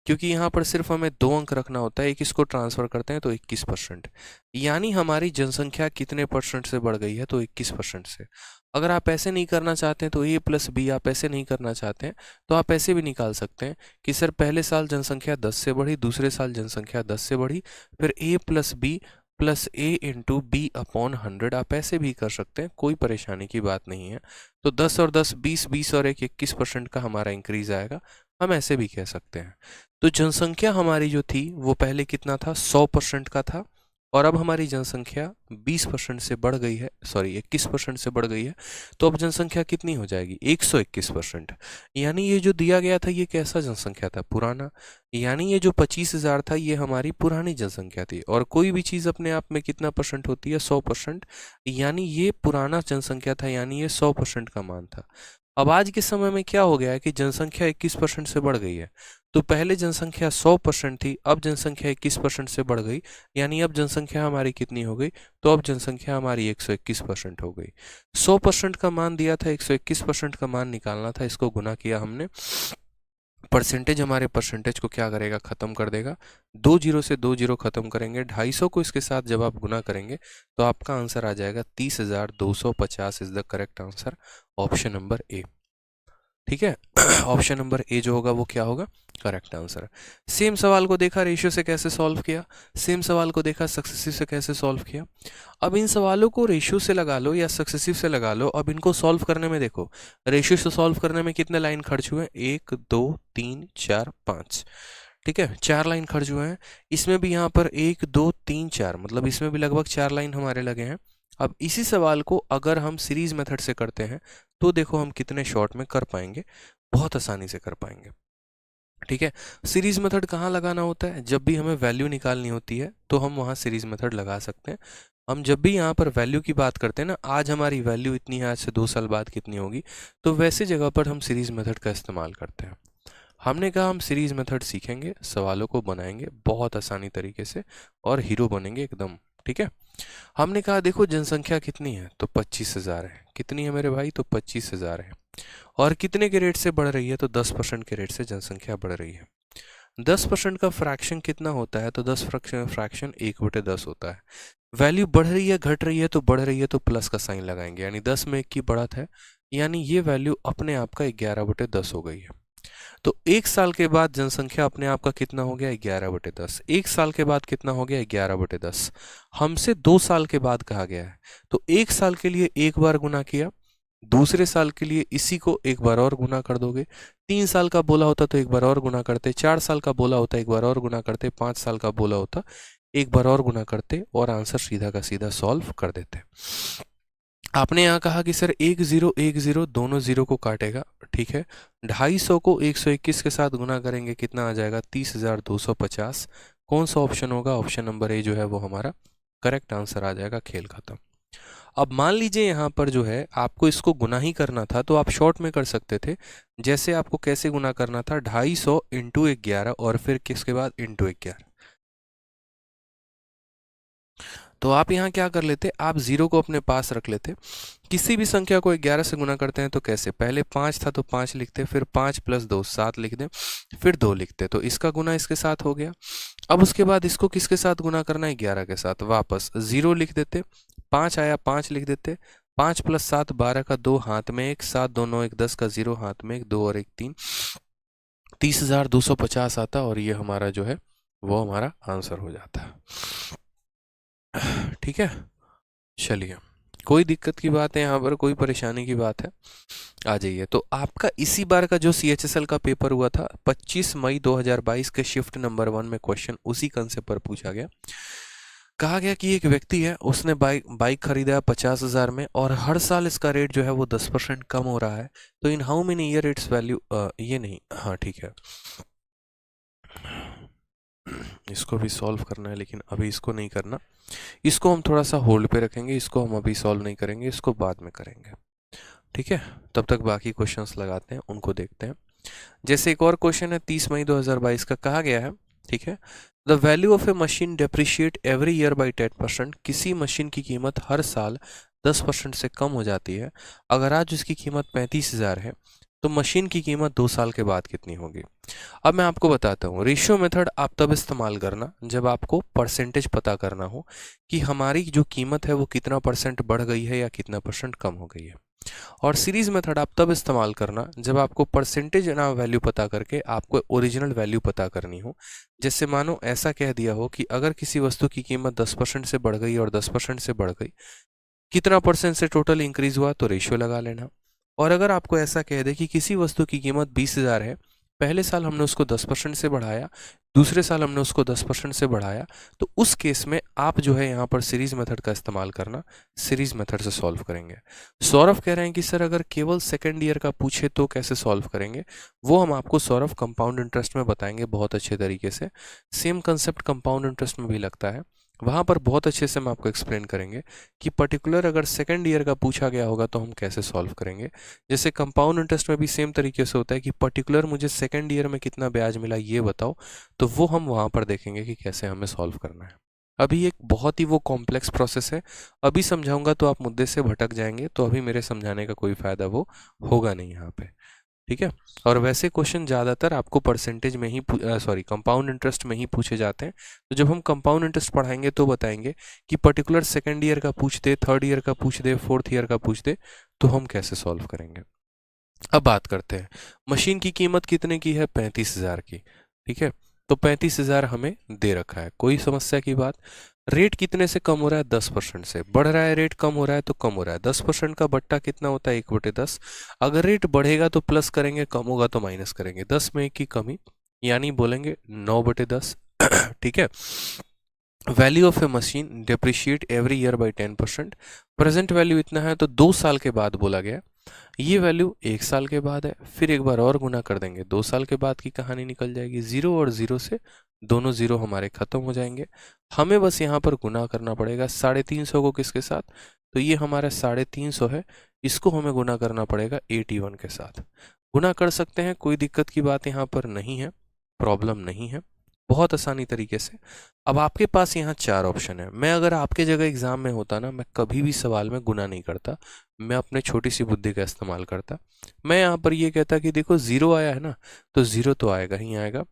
क्योंकि यहाँ पर सिर्फ हमें 2 अंक रखना होता है, एक इसको ट्रांसफर करते हैं तो 21%। यानी हमारी जनसंख्या कितने % से बढ़ गई है, तो 21% से। अगर आप ऐसे नहीं करना चाहते हैं तो a + b, आप ऐसे नहीं करना चाहते हैं तो आप ऐसे भी निकाल सकते हैं कि सर पहले साल जनसंख्या 10 से बढ़ी, दूसरे साल जनसंख्या 10 से बढ़ी, फिर a + b plus A into B upon 100। आप ऐसे भी कर सकते हैं, कोई परेशानी की बात नहीं है। तो 10 और 10 20, 20 और 1 21% का हमारा इंक्रीज आएगा। हम ऐसे भी कह सकते हैं। तो जनसंख्या हमारी जो थी वो पहले कितना था, 100% का था, और अब हमारी जनसंख्या 20% से बढ़ गई है, सॉरी 21% से बढ़ गई है। तो अब जनसंख्या कितनी हो जाएगी, 121%। यानी ये जो दिया गया था ये कैसा जनसंख्या था, पुराना। यानी ये जो 25,000 था ये हमारी पुरानी जनसंख्या थी। और कोई भी चीज़ अपने आप में कितना परसेंट होती है, 100%। यानी ये पुराना जनसंख्या था, यानी ये 100% का मान था। अब आज के समय में क्या हो गया है कि जनसंख्या 21% से बढ़ गई है। तो पहले जनसंख्या 100% थी, अब जनसंख्या 21% से बढ़ गई। यानी अब जनसंख्या हमारी कितनी हो गई, तो अब जनसंख्या हमारी 121% हो गई। 100% का मान दिया था, 121% का मान निकालना था, इसको गुना किया हमने। परसेंटेज हमारे परसेंटेज को क्या करेगा, खत्म कर देगा। 2 जीरो से 2 जीरो खत्म करेंगे, 250 को इसके साथ जब आप गुना करेंगे तो आपका आंसर आ जाएगा 30,250 is the correct answer, option number A. ठीक है, ऑप्शन नंबर ए जो होगा वो क्या होगा, करेक्ट आंसर। सेम सवाल को देखा रेशियो से कैसे सॉल्व किया, सेम सवाल को देखा सक्सेसिव से कैसे सॉल्व किया। अब इन सवालों को रेशियो से लगा लो या सक्सेसिव से लगा लो। अब इनको सॉल्व करने में देखो, रेशियो से सॉल्व करने में कितने लाइन खर्च हुए, 1 2 3 4 5। ठीक है, 4 लाइन खर्च हुए हैं। इसमें भी यहाँ पर 1 2 3 4, मतलब इसमें भी लगभग 4 लाइन हमारे लगे हैं। अब इसी सवाल को अगर हम सीरीज मेथड से करते हैं तो देखो हम कितने शॉर्ट में कर पाएंगे, बहुत आसानी से कर पाएंगे। ठीक है, सीरीज मेथड कहाँ लगाना होता है, जब भी हमें वैल्यू निकालनी होती है तो हम वहाँ सीरीज मेथड लगा सकते हैं। हम जब भी यहाँ पर वैल्यू की बात करते हैं ना, आज हमारी वैल्यू इतनी है, आज से 2 साल बाद कितनी होगी, तो वैसे जगह पर हम सीरीज मेथड का इस्तेमाल करते हैं। हमने कहा हम सीरीज मेथड सीखेंगे, सवालों को बनाएंगे बहुत आसानी तरीके से और हीरो बनेंगे एकदम। ठीक है, हमने कहा देखो जनसंख्या कितनी है, तो 25,000 है। कितनी है मेरे भाई, तो 25,000 है। और कितने के रेट से बढ़ रही है, तो 10% के रेट से जनसंख्या बढ़ रही है। 10% का फ्रैक्शन कितना होता है, तो 10 फ्रैक्शन 1/10 होता है। वैल्यू बढ़ रही है घट रही है, तो बढ़ रही है तो प्लस का साइन लगाएंगे, यानी 10 में 1 की बढ़त है, यानी ये वैल्यू अपने आप का 11/10 हो गई है। तो 1 साल के बाद जनसंख्या अपने आप का कितना हो गया, 11/10। 1 साल के बाद कितना हो गया, 11/10। हमसे 2 साल के बाद कहा गया है, तो 1 साल के लिए एक बार गुना किया, दूसरे साल के लिए इसी को एक बार और गुना कर दोगे। 3 साल का बोला होता तो एक बार और गुना करते, 4 साल का बोला होता एक बार और गुना करते, 5 साल का बोला होता एक बार और गुना करते, और आंसर सीधा का सीधा सॉल्व कर देते। आपने यहाँ कहा कि सर 1 0 1 0 दोनों जीरो को काटेगा, ठीक है। 250 को 121 के साथ गुना करेंगे, कितना आ जाएगा, 30,250। कौन सा ऑप्शन होगा, ऑप्शन नंबर ए जो है वो हमारा करेक्ट आंसर आ जाएगा, खेल खत्म। अब मान लीजिए यहाँ पर जो है आपको इसको गुना ही करना था, तो आप शॉर्ट में कर सकते थे। जैसे आपको कैसे गुना करना था, 250 इंटू 11 और फिर किसके बाद इंटू 11। तो आप यहाँ क्या कर लेते, आप जीरो को अपने पास रख लेते। किसी भी संख्या को 11 से गुना करते हैं तो कैसे, पहले 5 था तो 5 लिखते, फिर 5 + 2 7 लिख दें, फिर 2 लिखते, तो इसका गुना इसके साथ हो गया। अब उसके बाद इसको किसके साथ गुना करना है, 11 के साथ। वापस 0 लिख देते, 5 आया 5 लिख देते, 5 + 7 12 का 2 हाथ में 1, 7 2 9 1 10 का 0 हाथ में 1, 2 और 1 3, 30,250 आता, और ये हमारा जो है वो हमारा आंसर हो जाता है। ठीक है, चलिए, कोई दिक्कत की बात है यहाँ पर, कोई परेशानी की बात है, आ जाइए। तो आपका इसी बार का जो CHSL का पेपर हुआ था 25 मई 2022 के शिफ्ट नंबर 1 में क्वेश्चन उसी कंसेप्ट पर पूछा गया। कहा गया कि एक व्यक्ति है, उसने बाइक खरीदा है 50,000 में, और हर साल इसका रेट जो है वो 10% कम हो रहा है। तो in how many year it's value, ये नहीं, हाँ ठीक है, इसको भी सॉल्व करना है, लेकिन अभी इसको नहीं करना, इसको हम थोड़ा सा होल्ड पे रखेंगे, इसको हम अभी सॉल्व नहीं करेंगे, इसको बाद में करेंगे। ठीक है, तब तक बाकी क्वेश्चंस लगाते हैं, उनको देखते हैं। जैसे एक और क्वेश्चन है 30 मई 2022 का, कहा गया है, ठीक है, the value of A machine depreciate every year by 10%। किसी मशीन की कीमत हर साल 10% से कम हो जाती है। अगर आज उसकी कीमत 35,000 है, तो मशीन की कीमत 2 साल के बाद कितनी होगी। अब मैं आपको बताता हूँ, रेशियो मेथड आप तब इस्तेमाल करना जब आपको परसेंटेज पता करना हो कि हमारी जो कीमत है वो कितना % बढ़ गई है या कितना % कम हो गई है। और सीरीज मेथड आप तब इस्तेमाल करना जब आपको परसेंटेज ना वैल्यू पता करके आपको ओरिजिनल वैल्यू पता करनी हो। जैसे मानो ऐसा कह दिया हो कि अगर किसी वस्तु की कीमत 10% से बढ़ गई और 10% से बढ़ गई, कितना परसेंट से टोटल इंक्रीज हुआ, तो रेशियो लगा लेना। और अगर आपको ऐसा कह दे कि किसी वस्तु की कीमत 20,000 है, पहले साल हमने उसको 10% से बढ़ाया, दूसरे साल हमने उसको 10% से बढ़ाया, तो उस केस में आप जो है यहाँ पर सीरीज मेथड का इस्तेमाल करना, सीरीज मेथड से सॉल्व करेंगे। सौरभ कह रहे हैं कि सर अगर केवल सेकेंड ईयर का पूछे तो कैसे सॉल्व करेंगे? वो हम आपको सौरभ कंपाउंड इंटरेस्ट में बताएंगे बहुत अच्छे तरीके से। सेम कंसेप्ट कंपाउंड इंटरेस्ट में भी लगता है, वहाँ पर बहुत अच्छे से हम आपको एक्सप्लेन करेंगे कि पर्टिकुलर अगर सेकेंड ईयर का पूछा गया होगा तो हम कैसे सॉल्व करेंगे। जैसे कंपाउंड इंटरेस्ट में भी सेम तरीके से होता है कि पर्टिकुलर मुझे सेकेंड ईयर में कितना ब्याज मिला ये बताओ, तो वो हम वहाँ पर देखेंगे कि कैसे हमें सॉल्व करना है। अभी एक बहुत ही वो कॉम्प्लेक्स प्रोसेस है, अभी समझाऊंगा तो आप मुद्दे से भटक जाएंगे, तो अभी मेरे समझाने का कोई फ़ायदा वो होगा नहीं यहाँ पे, ठीक है। और वैसे क्वेश्चन ज़्यादातर आपको परसेंटेज में ही कंपाउंड इंटरेस्ट में ही पूछे जाते हैं। तो जब हम कंपाउंड इंटरेस्ट पढ़ाएंगे तो बताएंगे कि पर्टिकुलर सेकेंड ईयर का पूछ दे, थर्ड ईयर का पूछ दे, फोर्थ ईयर का पूछ दे, तो हम कैसे सॉल्व करेंगे। अब बात करते हैं, मशीन की कीमत कितने की है? 35,000 की, ठीक है। तो 35,000 हमें दे रखा है, कोई समस्या की बात। रेट कितने से कम हो रहा है? 10% से। बढ़ रहा है रेट, कम हो रहा है तो कम हो रहा है। 10% का बट्टा कितना होता है? 1/10। अगर रेट बढ़ेगा तो प्लस करेंगे, कम होगा तो माइनस करेंगे। 10 में 1 की कमी, यानी बोलेंगे 9/10। ठीक है। Value of A machine depreciate every year by 10%। Present value इतना है तो 2 साल के बाद बोला गया। ये वैल्यू 1 साल के बाद है, फिर एक बार और गुना कर देंगे, 2 साल के बाद की कहानी निकल जाएगी। 0 और 0 से दोनों 0 हमारे खत्म हो जाएंगे। हमें बस यहाँ पर गुना करना पड़ेगा 350 को किसके साथ? तो ये हमारा 350 है, इसको हमें गुना करना पड़ेगा 81 के साथ। गुना कर सकते हैं, कोई दिक्कत की बात यहाँ पर नहीं है, प्रॉब्लम नहीं है, बहुत आसानी तरीके से। अब आपके पास यहाँ 4 ऑप्शन है। मैं अगर आपके जगह एग्जाम में होता ना, मैं कभी भी सवाल में गुना नहीं करता, मैं अपने छोटी सी बुद्धि का इस्तेमाल करता। मैं यहाँ पर ये कहता कि देखो 0 आया है ना, तो 0 तो आएगा ही आएगा,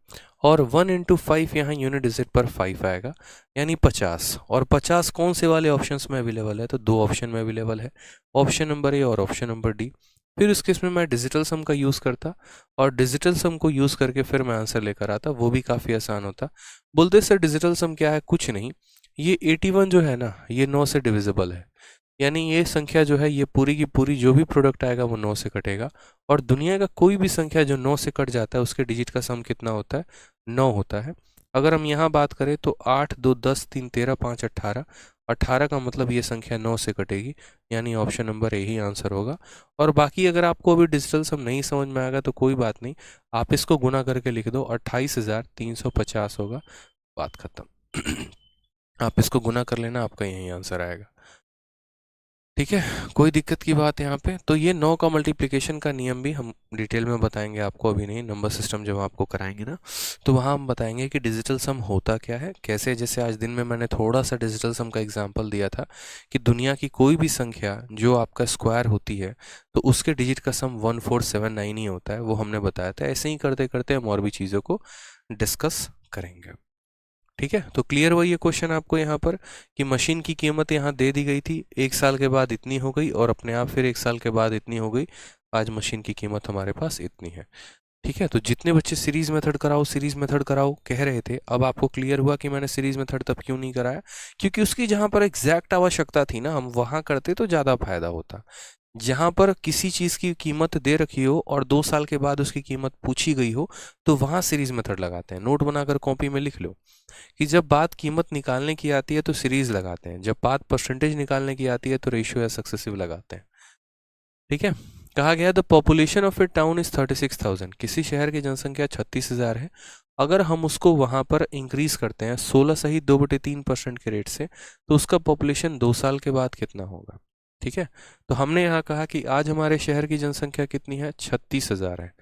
और 1 × 5 यहाँ यूनिट डिजिट पर 5 आएगा, यानी 50। और 50 कौन से वाले ऑप्शंस में अवेलेबल है? तो 2 ऑप्शन में अवेलेबल है, ऑप्शन नंबर ए और ऑप्शन नंबर डी। फिर उस केस में मैं डिजिटल सम का यूज़ करता, और डिजिटल सम को यूज़ करके फिर मैं आंसर लेकर आता, वो भी काफ़ी आसान होता। बोलते सर डिजिटल सम क्या है? कुछ नहीं, ये 81 जो है ना, ये 9 से डिविजिबल है, यानी ये संख्या जो है ये पूरी की पूरी जो भी प्रोडक्ट आएगा वो 9 से कटेगा। और दुनिया का कोई भी संख्या जो 9 से कट जाता है उसके डिजिट का सम कितना होता है? 9 होता है। अगर हम यहाँ बात करें तो 8, 2, 10, 3, 13, 5, 18, 18 का मतलब ये संख्या 9 से कटेगी, यानी option number A he answer होगा। और बाकी अगर आपको अभी डिजिटल सम नहीं समझ में आएगा तो कोई बात नहीं, आप इसको गुना करके लिख दो, 28,350 होगा, बात खत्म। आप इसको गुना कर लेना, आपका यही आंसर आएगा, ठीक है। कोई दिक्कत की बात यहाँ पे? तो ये 9 का मल्टीप्लिकेशन का नियम भी हम डिटेल में बताएंगे आपको, अभी नहीं, नंबर सिस्टम जब आपको कराएंगे ना, तो वहाँ हम बताएंगे कि डिजिटल सम होता क्या है, कैसे। जैसे आज दिन में मैंने थोड़ा सा डिजिटल सम का एग्जांपल दिया था कि दुनिया की कोई भी संख्या जो आपका स्क्वायर होती है तो उसके डिजिट का सम 1479 ही होता है, वो हमने बताया था। ऐसे ही करते करते हम और भी चीज़ों को डिस्कस करेंगे, ठीक है। तो क्लियर हुआ ये क्वेश्चन आपको यहाँ पर कि मशीन की कीमत यहाँ दे दी गई थी, 1 साल के बाद इतनी हो गई, और अपने आप फिर 1 साल के बाद इतनी हो गई। आज मशीन की कीमत हमारे पास इतनी है, ठीक है। तो जितने बच्चे सीरीज मेथड कराओ सीरीज मेथड कराओ कह रहे थे, अब आपको क्लियर हुआ कि मैंने सीरीज मेथड तब क्यों नहीं कराया, क्योंकि उसकी जहाँ पर एग्जैक्ट आवश्यकता थी ना, हम वहाँ करते तो ज़्यादा फायदा होता। जहाँ पर किसी चीज़ की कीमत दे रखी हो और 2 साल के बाद उसकी कीमत पूछी गई हो, तो वहाँ सीरीज मेथड लगाते हैं। नोट बनाकर कॉपी में लिख लो कि जब बात कीमत निकालने की आती है तो सीरीज लगाते हैं, जब बात परसेंटेज निकालने की आती है तो रेशियो या सक्सेसिव लगाते हैं, ठीक है। कहा गया the population of A town is 36,000। किसी शहर की जनसंख्या 36,000 है। अगर हम उसको वहाँ पर इंक्रीज करते हैं 16 सही 2/3% के रेट से, तो उसका पॉपुलेशन 2 साल के बाद कितना होगा, ठीक है। तो हमने यहाँ कहा कि आज हमारे शहर की जनसंख्या कितनी है? 36,000 है।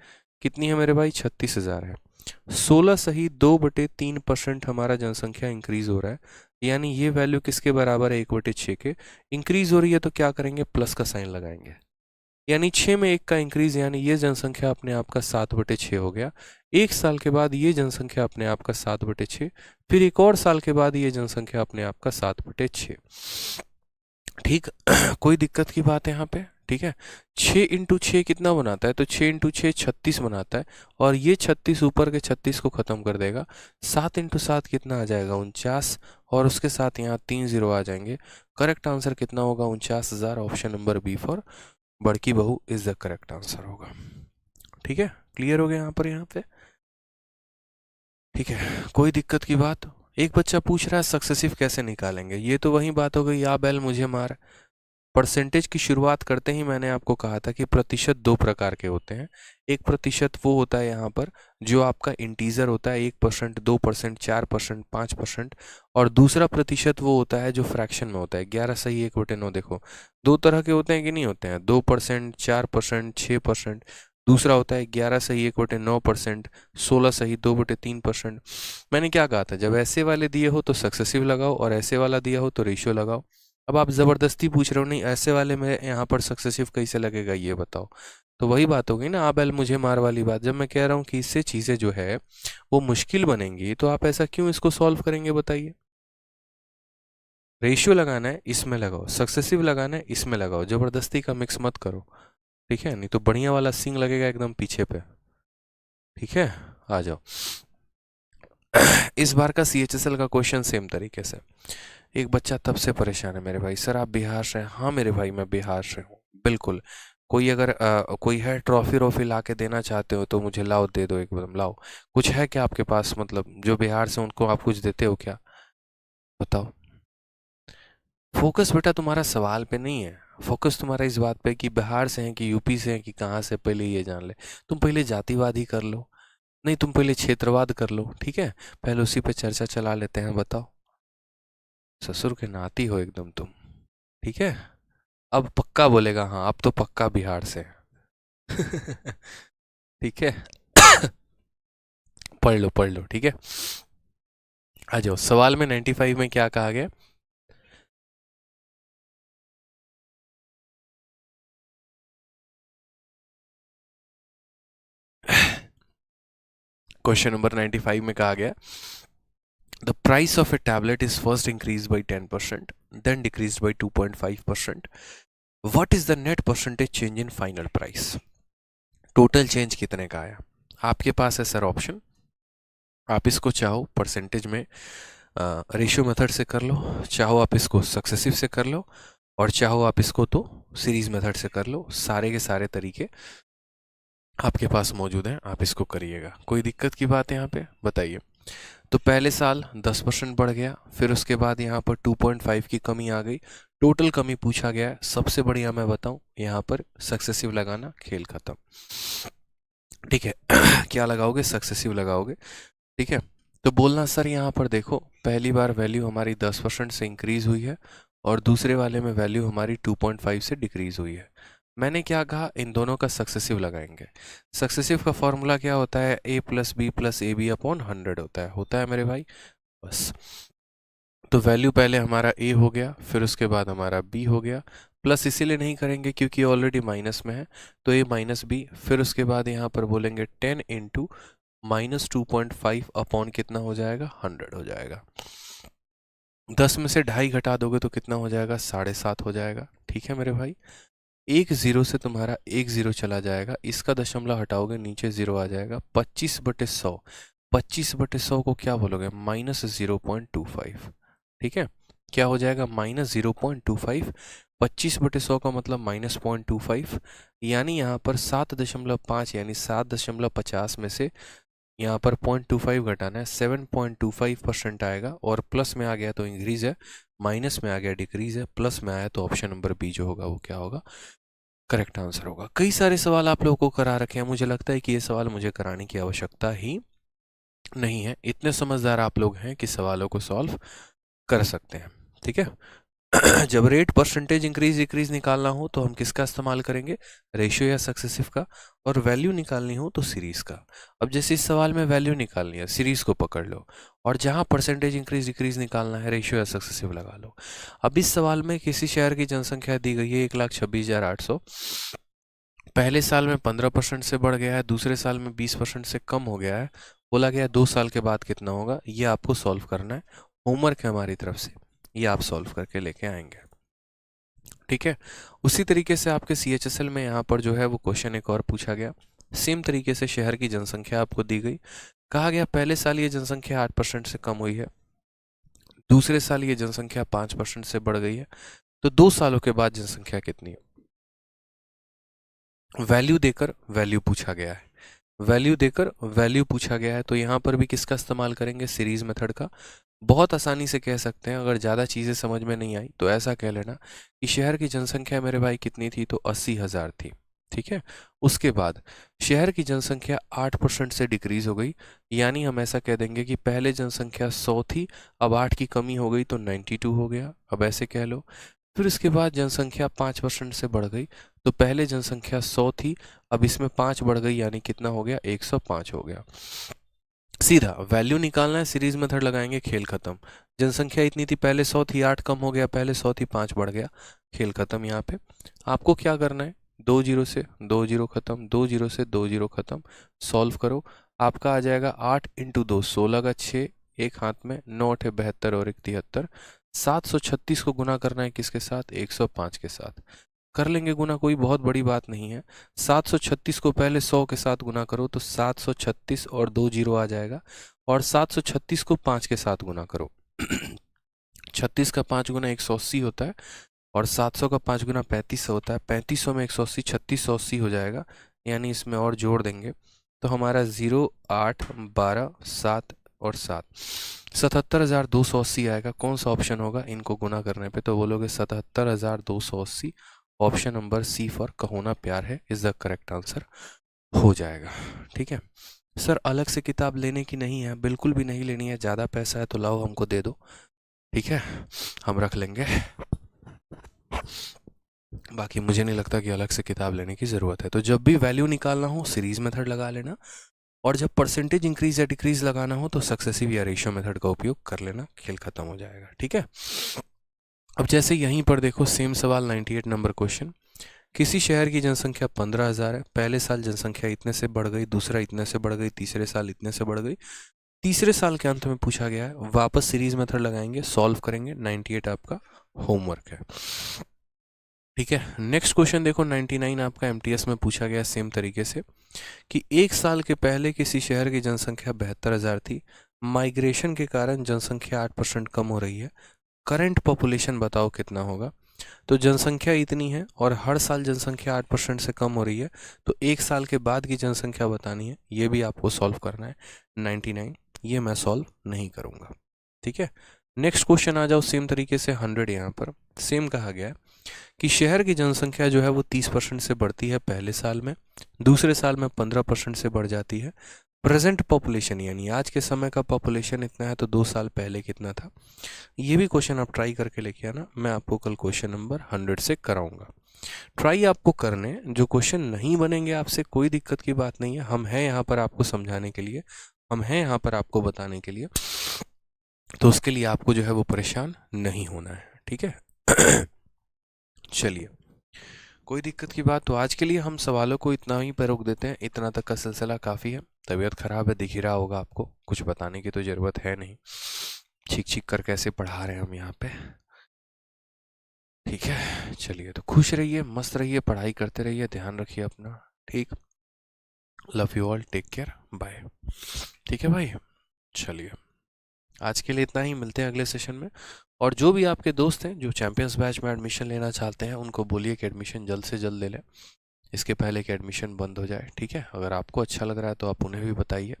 कितनी है मेरे भाई? 36,000 है। 16 सही 2/3% हमारा जनसंख्या इंक्रीज हो रहा है, यानी ये वैल्यू किसके बराबर है? 1/6 के। इंक्रीज हो रही है तो क्या करेंगे? प्लस का साइन लगाएंगे, यानी 6 में 1 का इंक्रीज, यानी ये जनसंख्या अपने आप का 7/6 हो गया। 1 साल के बाद ये जनसंख्या अपने आप का 7/6, फिर एक और साल के बाद ये जनसंख्या अपने आप का 7/6, ठीक। कोई दिक्कत की बात है यहाँ पे? ठीक है। 6 × 6 कितना बनाता है? तो 6 × 6 36 बनाता है, और ये 36 ऊपर के 36 को ख़त्म कर देगा। 7 × 7 कितना आ जाएगा? 49, और उसके साथ यहाँ 3 0 आ जाएंगे। करेक्ट आंसर कितना होगा? 49,000। ऑप्शन नंबर बी फॉर बड़की बहू इज द करेक्ट आंसर होगा। ठीक है, क्लियर हो गया यहाँ पे? ठीक है, कोई दिक्कत की बात? एक बच्चा पूछ रहा है सक्सेसिव कैसे निकालेंगे। ये तो वही बात हो गई, या बैल मुझे मार। परसेंटेज की शुरुआत करते ही मैंने आपको कहा था कि प्रतिशत दो प्रकार के होते हैं। एक प्रतिशत वो होता है यहाँ पर जो आपका इंटीजर होता है, 1%, 2%, 4%, 5%, और दूसरा प्रतिशत वो होता है जो फ्रैक्शन में होता है, 11 सही 1/9। देखो, दो तरह के होते हैं कि नहीं होते हैं? 2%, 4%, 6%। दूसरा होता है 11 सही 1/9%, 16 सही 2/3%। मैंने क्या कहा था? जब ऐसे वाले दिए हो तो सक्सेसिव लगाओ, और ऐसे वाला दिया हो तो रेशियो लगाओ। अब आप ज़बरदस्ती पूछ रहे हो, नहीं ऐसे वाले में यहाँ पर सक्सेसिव कैसे लगेगा ये बताओ। तो वही बात हो गई ना, आप एल मुझे मार वाली बात। जब मैं कह रहा हूँ कि इससे चीज़ें जो है वो मुश्किल बनेंगी, तो आप ऐसा क्यों इसको सॉल्व करेंगे बताइए? रेशियो लगाना है इसमें लगाओ, सक्सेसिव लगाना है इसमें लगाओ, ज़बरदस्ती का मिक्स मत करो। ठीक है, नहीं तो बढ़िया वाला सिंग लगेगा एकदम पीछे पे। ठीक है, आ जाओ। इस बार का CHSL का क्वेश्चन सेम तरीके से। एक बच्चा तब से परेशान है मेरे भाई, सर आप बिहार से हैं? हाँ मेरे भाई मैं बिहार से हूँ, बिल्कुल। कोई अगर कोई है ट्रॉफी वॉफी ला के देना चाहते हो तो मुझे लाओ, दे दो एकदम, लाओ। कुछ है क्या आपके पास, मतलब जो बिहार से उनको आप कुछ देते हो क्या? बताओ। फोकस बेटा तुम्हारा सवाल पे नहीं है, फोकस तुम्हारा इस बात पे कि बिहार से हैं कि यूपी से हैं कि कहाँ से, पहले ये जान ले। तुम पहले जातिवाद ही कर लो, नहीं तुम पहले क्षेत्रवाद कर लो। ठीक है, पहले उसी पे चर्चा चला लेते हैं। बताओ, ससुर के नाती हो एकदम तुम। ठीक है, अब पक्का बोलेगा हाँ अब तो पक्का बिहार से है। ठीक है। पढ़ लो पढ़ लो, ठीक है। आ जाओ, सवाल में 95 में क्या कहा गया? क्वेश्चन नंबर 95 में कहा गया, the price of a tablet is first increase by 10%, then decrease by 2.5%. What is the net percentage change in final price? Total change कितने का आया? आपके पास है सर ऑप्शन, आप इसको चाहो परसेंटेज में रेशियो मेथड से कर लो, चाहो आप इसको सक्सेसिव से कर लो, और चाहो आप इसको तो सीरीज मेथड से कर लो। सारे के सारे तरीके आपके पास मौजूद हैं, आप इसको करिएगा। कोई दिक्कत की बात है यहाँ पे बताइए? तो पहले साल 10% बढ़ गया, फिर उसके बाद यहाँ पर 2.5 की कमी आ गई, टोटल कमी पूछा गया है। सबसे बढ़िया मैं बताऊं, यहाँ पर सक्सेसिव लगाना, खेल खत्म। ठीक है। क्या लगाओगे? सक्सेसिव लगाओगे। ठीक है, तो बोलना सर यहाँ पर देखो पहली बार वैल्यू हमारी 10% से इंक्रीज हुई है, और दूसरे वाले में वैल्यू हमारी 2.5 से डिक्रीज हुई है। मैंने क्या कहा? इन दोनों का सक्सेसिव लगाएंगे। सक्सेसिव का फॉर्मूला क्या होता है? A+B+AB/100 होता है मेरे भाई, बस। तो वैल्यू पहले हमारा A हो गया, फिर उसके बाद हमारा B हो गया। प्लस इसीलिए नहीं करेंगे क्योंकि ऑलरेडी माइनस में है, तो A-B, फिर उसके बाद यहाँ पर बोलेंगे 10 इंटू -2.5 अपॉन कितना हो जाएगा? 100 हो जाएगा। 10 में से 2.5 घटा दोगे तो कितना हो जाएगा? 7.5 हो जाएगा। ठीक है मेरे भाई, एक जीरो से तुम्हारा एक जीरो चला जाएगा, इसका दशमलव हटाओगे नीचे जीरो आ जाएगा। 25/100, 25/100 को क्या बोलोगे? -0.25। ठीक है, क्या हो जाएगा? -0.25। 25/100 का मतलब -0.25, यानी यहाँ पर 7.5 यानी 7.50 में से यहाँ पर 0.25 घटाना है, 7.25% आएगा। और प्लस में आ गया तो इंक्रीज है, माइनस में आ गया डिक्रीज है, प्लस में आया तो ऑप्शन नंबर बी जो होगा वो क्या होगा? करेक्ट आंसर होगा। कई सारे सवाल आप लोगों को करा रखे हैं, मुझे लगता है कि ये सवाल मुझे कराने की आवश्यकता ही नहीं है। इतने समझदार आप लोग हैं कि सवालों को सॉल्व कर सकते हैं। ठीक है। जब रेट परसेंटेज इंक्रीज डिक्रीज निकालना हो तो हम किसका इस्तेमाल करेंगे? रेशियो या सक्सेसिव का। और वैल्यू निकालनी हो तो सीरीज का। अब जैसे इस सवाल में वैल्यू निकालनी है, सीरीज को पकड़ लो, और जहां परसेंटेज इंक्रीज डिक्रीज निकालना है, रेशियो या सक्सेसिव लगा लो। अब इस सवाल में किसी शहर की जनसंख्या दी गई है 1,26,800, पहले साल में 15% से बढ़ गया है, दूसरे साल में 20% से कम हो गया है। बोला गया 2 साल के बाद कितना होगा? ये आपको सॉल्व करना है, होमवर्क है हमारी तरफ से, ये आप सॉल्व करके लेके आएंगे। ठीक है। उसी तरीके से आपके CHSL में यहाँ पर जो है वो क्वेश्चन एक और पूछा गया। सेम तरीके से शहर की जनसंख्या आपको दी गई, कहा गया पहले साल ये जनसंख्या 8% से कम हुई है, दूसरे साल ये जनसंख्या 5% से बढ़ गई है, तो 2 सालों के बाद जनसंख्या कितनी है। वैल्यू देकर वैल्यू पूछा गया है, वैल्यू देकर वैल्यू पूछा गया है, तो यहाँ पर भी किसका इस्तेमाल करेंगे, सीरीज मेथड का। बहुत आसानी से कह सकते हैं, अगर ज़्यादा चीज़ें समझ में नहीं आई तो ऐसा कह लेना कि शहर की जनसंख्या मेरे भाई कितनी थी, तो 80,000 थी। ठीक है। उसके बाद शहर की जनसंख्या 8% से डिक्रीज हो गई, यानी हम ऐसा कह देंगे कि पहले जनसंख्या 100 थी, अब 8 की कमी हो गई तो 92 हो गया, अब ऐसे कह लो। फिर इसके बाद जनसंख्या 5% से बढ़ गई, तो पहले जनसंख्या 100 थी, अब इसमें 5 बढ़ गई, यानी कितना हो गया, 105 हो गया। सीधा वैल्यू निकालना है, सीरीज मेथड लगाएंगे, खेल खत्म। जनसंख्या इतनी थी, पहले 100 थी, 8 कम हो गया, पहले 100 थी, 5 बढ़ गया, खेल खत्म। यहाँ पे आपको क्या करना है, 2 जीरो से 2 जीरो खत्म, 2 जीरो से 2 जीरो खत्म, सॉल्व करो। आपका आ जाएगा 8 इंटू 2 16 का 6, एक हाथ में 9 8 72 और 1 73। 736 को गुना करना है किसके साथ, 105 के साथ। कर लेंगे गुना, कोई बहुत बड़ी बात नहीं है। 736 को पहले 100 के साथ गुना करो तो 736 और 2 जीरो आ जाएगा, और 736 को 5 के साथ गुना करो 36 का 5 गुना 180 होता है, और 700 का 5 गुना 3500 होता है। 3500 में 180 3680 हो जाएगा, यानी इसमें और जोड़ देंगे तो हमारा 0 8 12 7 और 7 77,280 आएगा। कौन सा ऑप्शन होगा, इनको गुना करने पे तो बोलोगे 77,280। ऑप्शन नंबर सी फॉर कहोना प्यार है इज द करेक्ट आंसर हो जाएगा। ठीक है सर, अलग से किताब लेने की नहीं है, बिल्कुल भी नहीं लेनी है, ज़्यादा पैसा है तो लाओ हमको दे दो, ठीक है, हम रख लेंगे। बाकी मुझे नहीं लगता कि अलग से किताब लेने की ज़रूरत है। तो जब भी वैल्यू निकालना हो सीरीज मेथड लगा लेना, और जब परसेंटेज इंक्रीज या डिक्रीज लगाना हो तो सक्सेसिव या रेशियो मेथड का उपयोग कर लेना, खेल खत्म हो जाएगा। ठीक है। अब जैसे यहीं पर देखो सेम सवाल 98 नंबर क्वेश्चन, किसी शहर की जनसंख्या 15,000 है, पहले साल जनसंख्या इतने से बढ़ गई, दूसरा इतने से बढ़ गई, तीसरे साल इतने से बढ़ गई, तीसरे साल के अंत में पूछा गया है। वापस सीरीज मेथड लगाएंगे, सॉल्व करेंगे। 98 आपका होमवर्क है। ठीक है। नेक्स्ट क्वेश्चन देखो 99 आपका MTS में पूछा गया सेम तरीके से कि एक साल के पहले किसी शहर की जनसंख्या 72,000 थी, माइग्रेशन के कारण जनसंख्या 8% कम हो रही है, करंट पॉपुलेशन बताओ कितना होगा। तो जनसंख्या इतनी है और हर साल जनसंख्या 8% से कम हो रही है, तो एक साल के बाद की जनसंख्या बतानी है, ये भी आपको सॉल्व करना है। 99 ये मैं सॉल्व नहीं करूँगा। ठीक है। नेक्स्ट क्वेश्चन आ जाओ सेम तरीके से 100। यहाँ पर सेम कहा गया है कि शहर की जनसंख्या जो है वो 30% से बढ़ती है पहले साल में, दूसरे साल में 15% से बढ़ जाती है। प्रेजेंट पॉपुलेशन यानी आज के समय का पॉपुलेशन इतना है, तो 2 साल पहले कितना था। ये भी क्वेश्चन आप ट्राई करके लेके आना, मैं आपको कल क्वेश्चन नंबर 100 से कराऊंगा। ट्राई आपको करने, जो क्वेश्चन नहीं बनेंगे आपसे कोई दिक्कत की बात नहीं है, हम हैं यहाँ पर आपको समझाने के लिए, हम हैं यहाँ पर आपको बताने के लिए, तो उसके लिए आपको जो है वो परेशान नहीं होना है। ठीक है। चलिए, कोई दिक्कत की बात, तो आज के लिए हम सवालों को इतना ही पर रोक देते हैं। इतना तक का सिलसिला काफ़ी है। तबीयत खराब है, दिख ही रहा होगा आपको, कुछ बताने की तो ज़रूरत है नहीं, छीक छीक कर कैसे पढ़ा रहे हैं हम यहाँ पे। ठीक है। चलिए, तो खुश रहिए, मस्त रहिए, पढ़ाई करते रहिए, ध्यान रखिए अपना। ठीक, love you all, take care, bye. ठीक है भाई, चलिए आज के लिए इतना ही, मिलते हैं अगले सेशन में। और जो भी आपके दोस्त हैं जो चैंपियंस बैच में एडमिशन लेना चाहते हैं, उनको बोलिए कि एडमिशन जल्द से जल्द ले लें, इसके पहले कि एडमिशन बंद हो जाए। ठीक है। अगर आपको अच्छा लग रहा है तो आप उन्हें भी बताइए।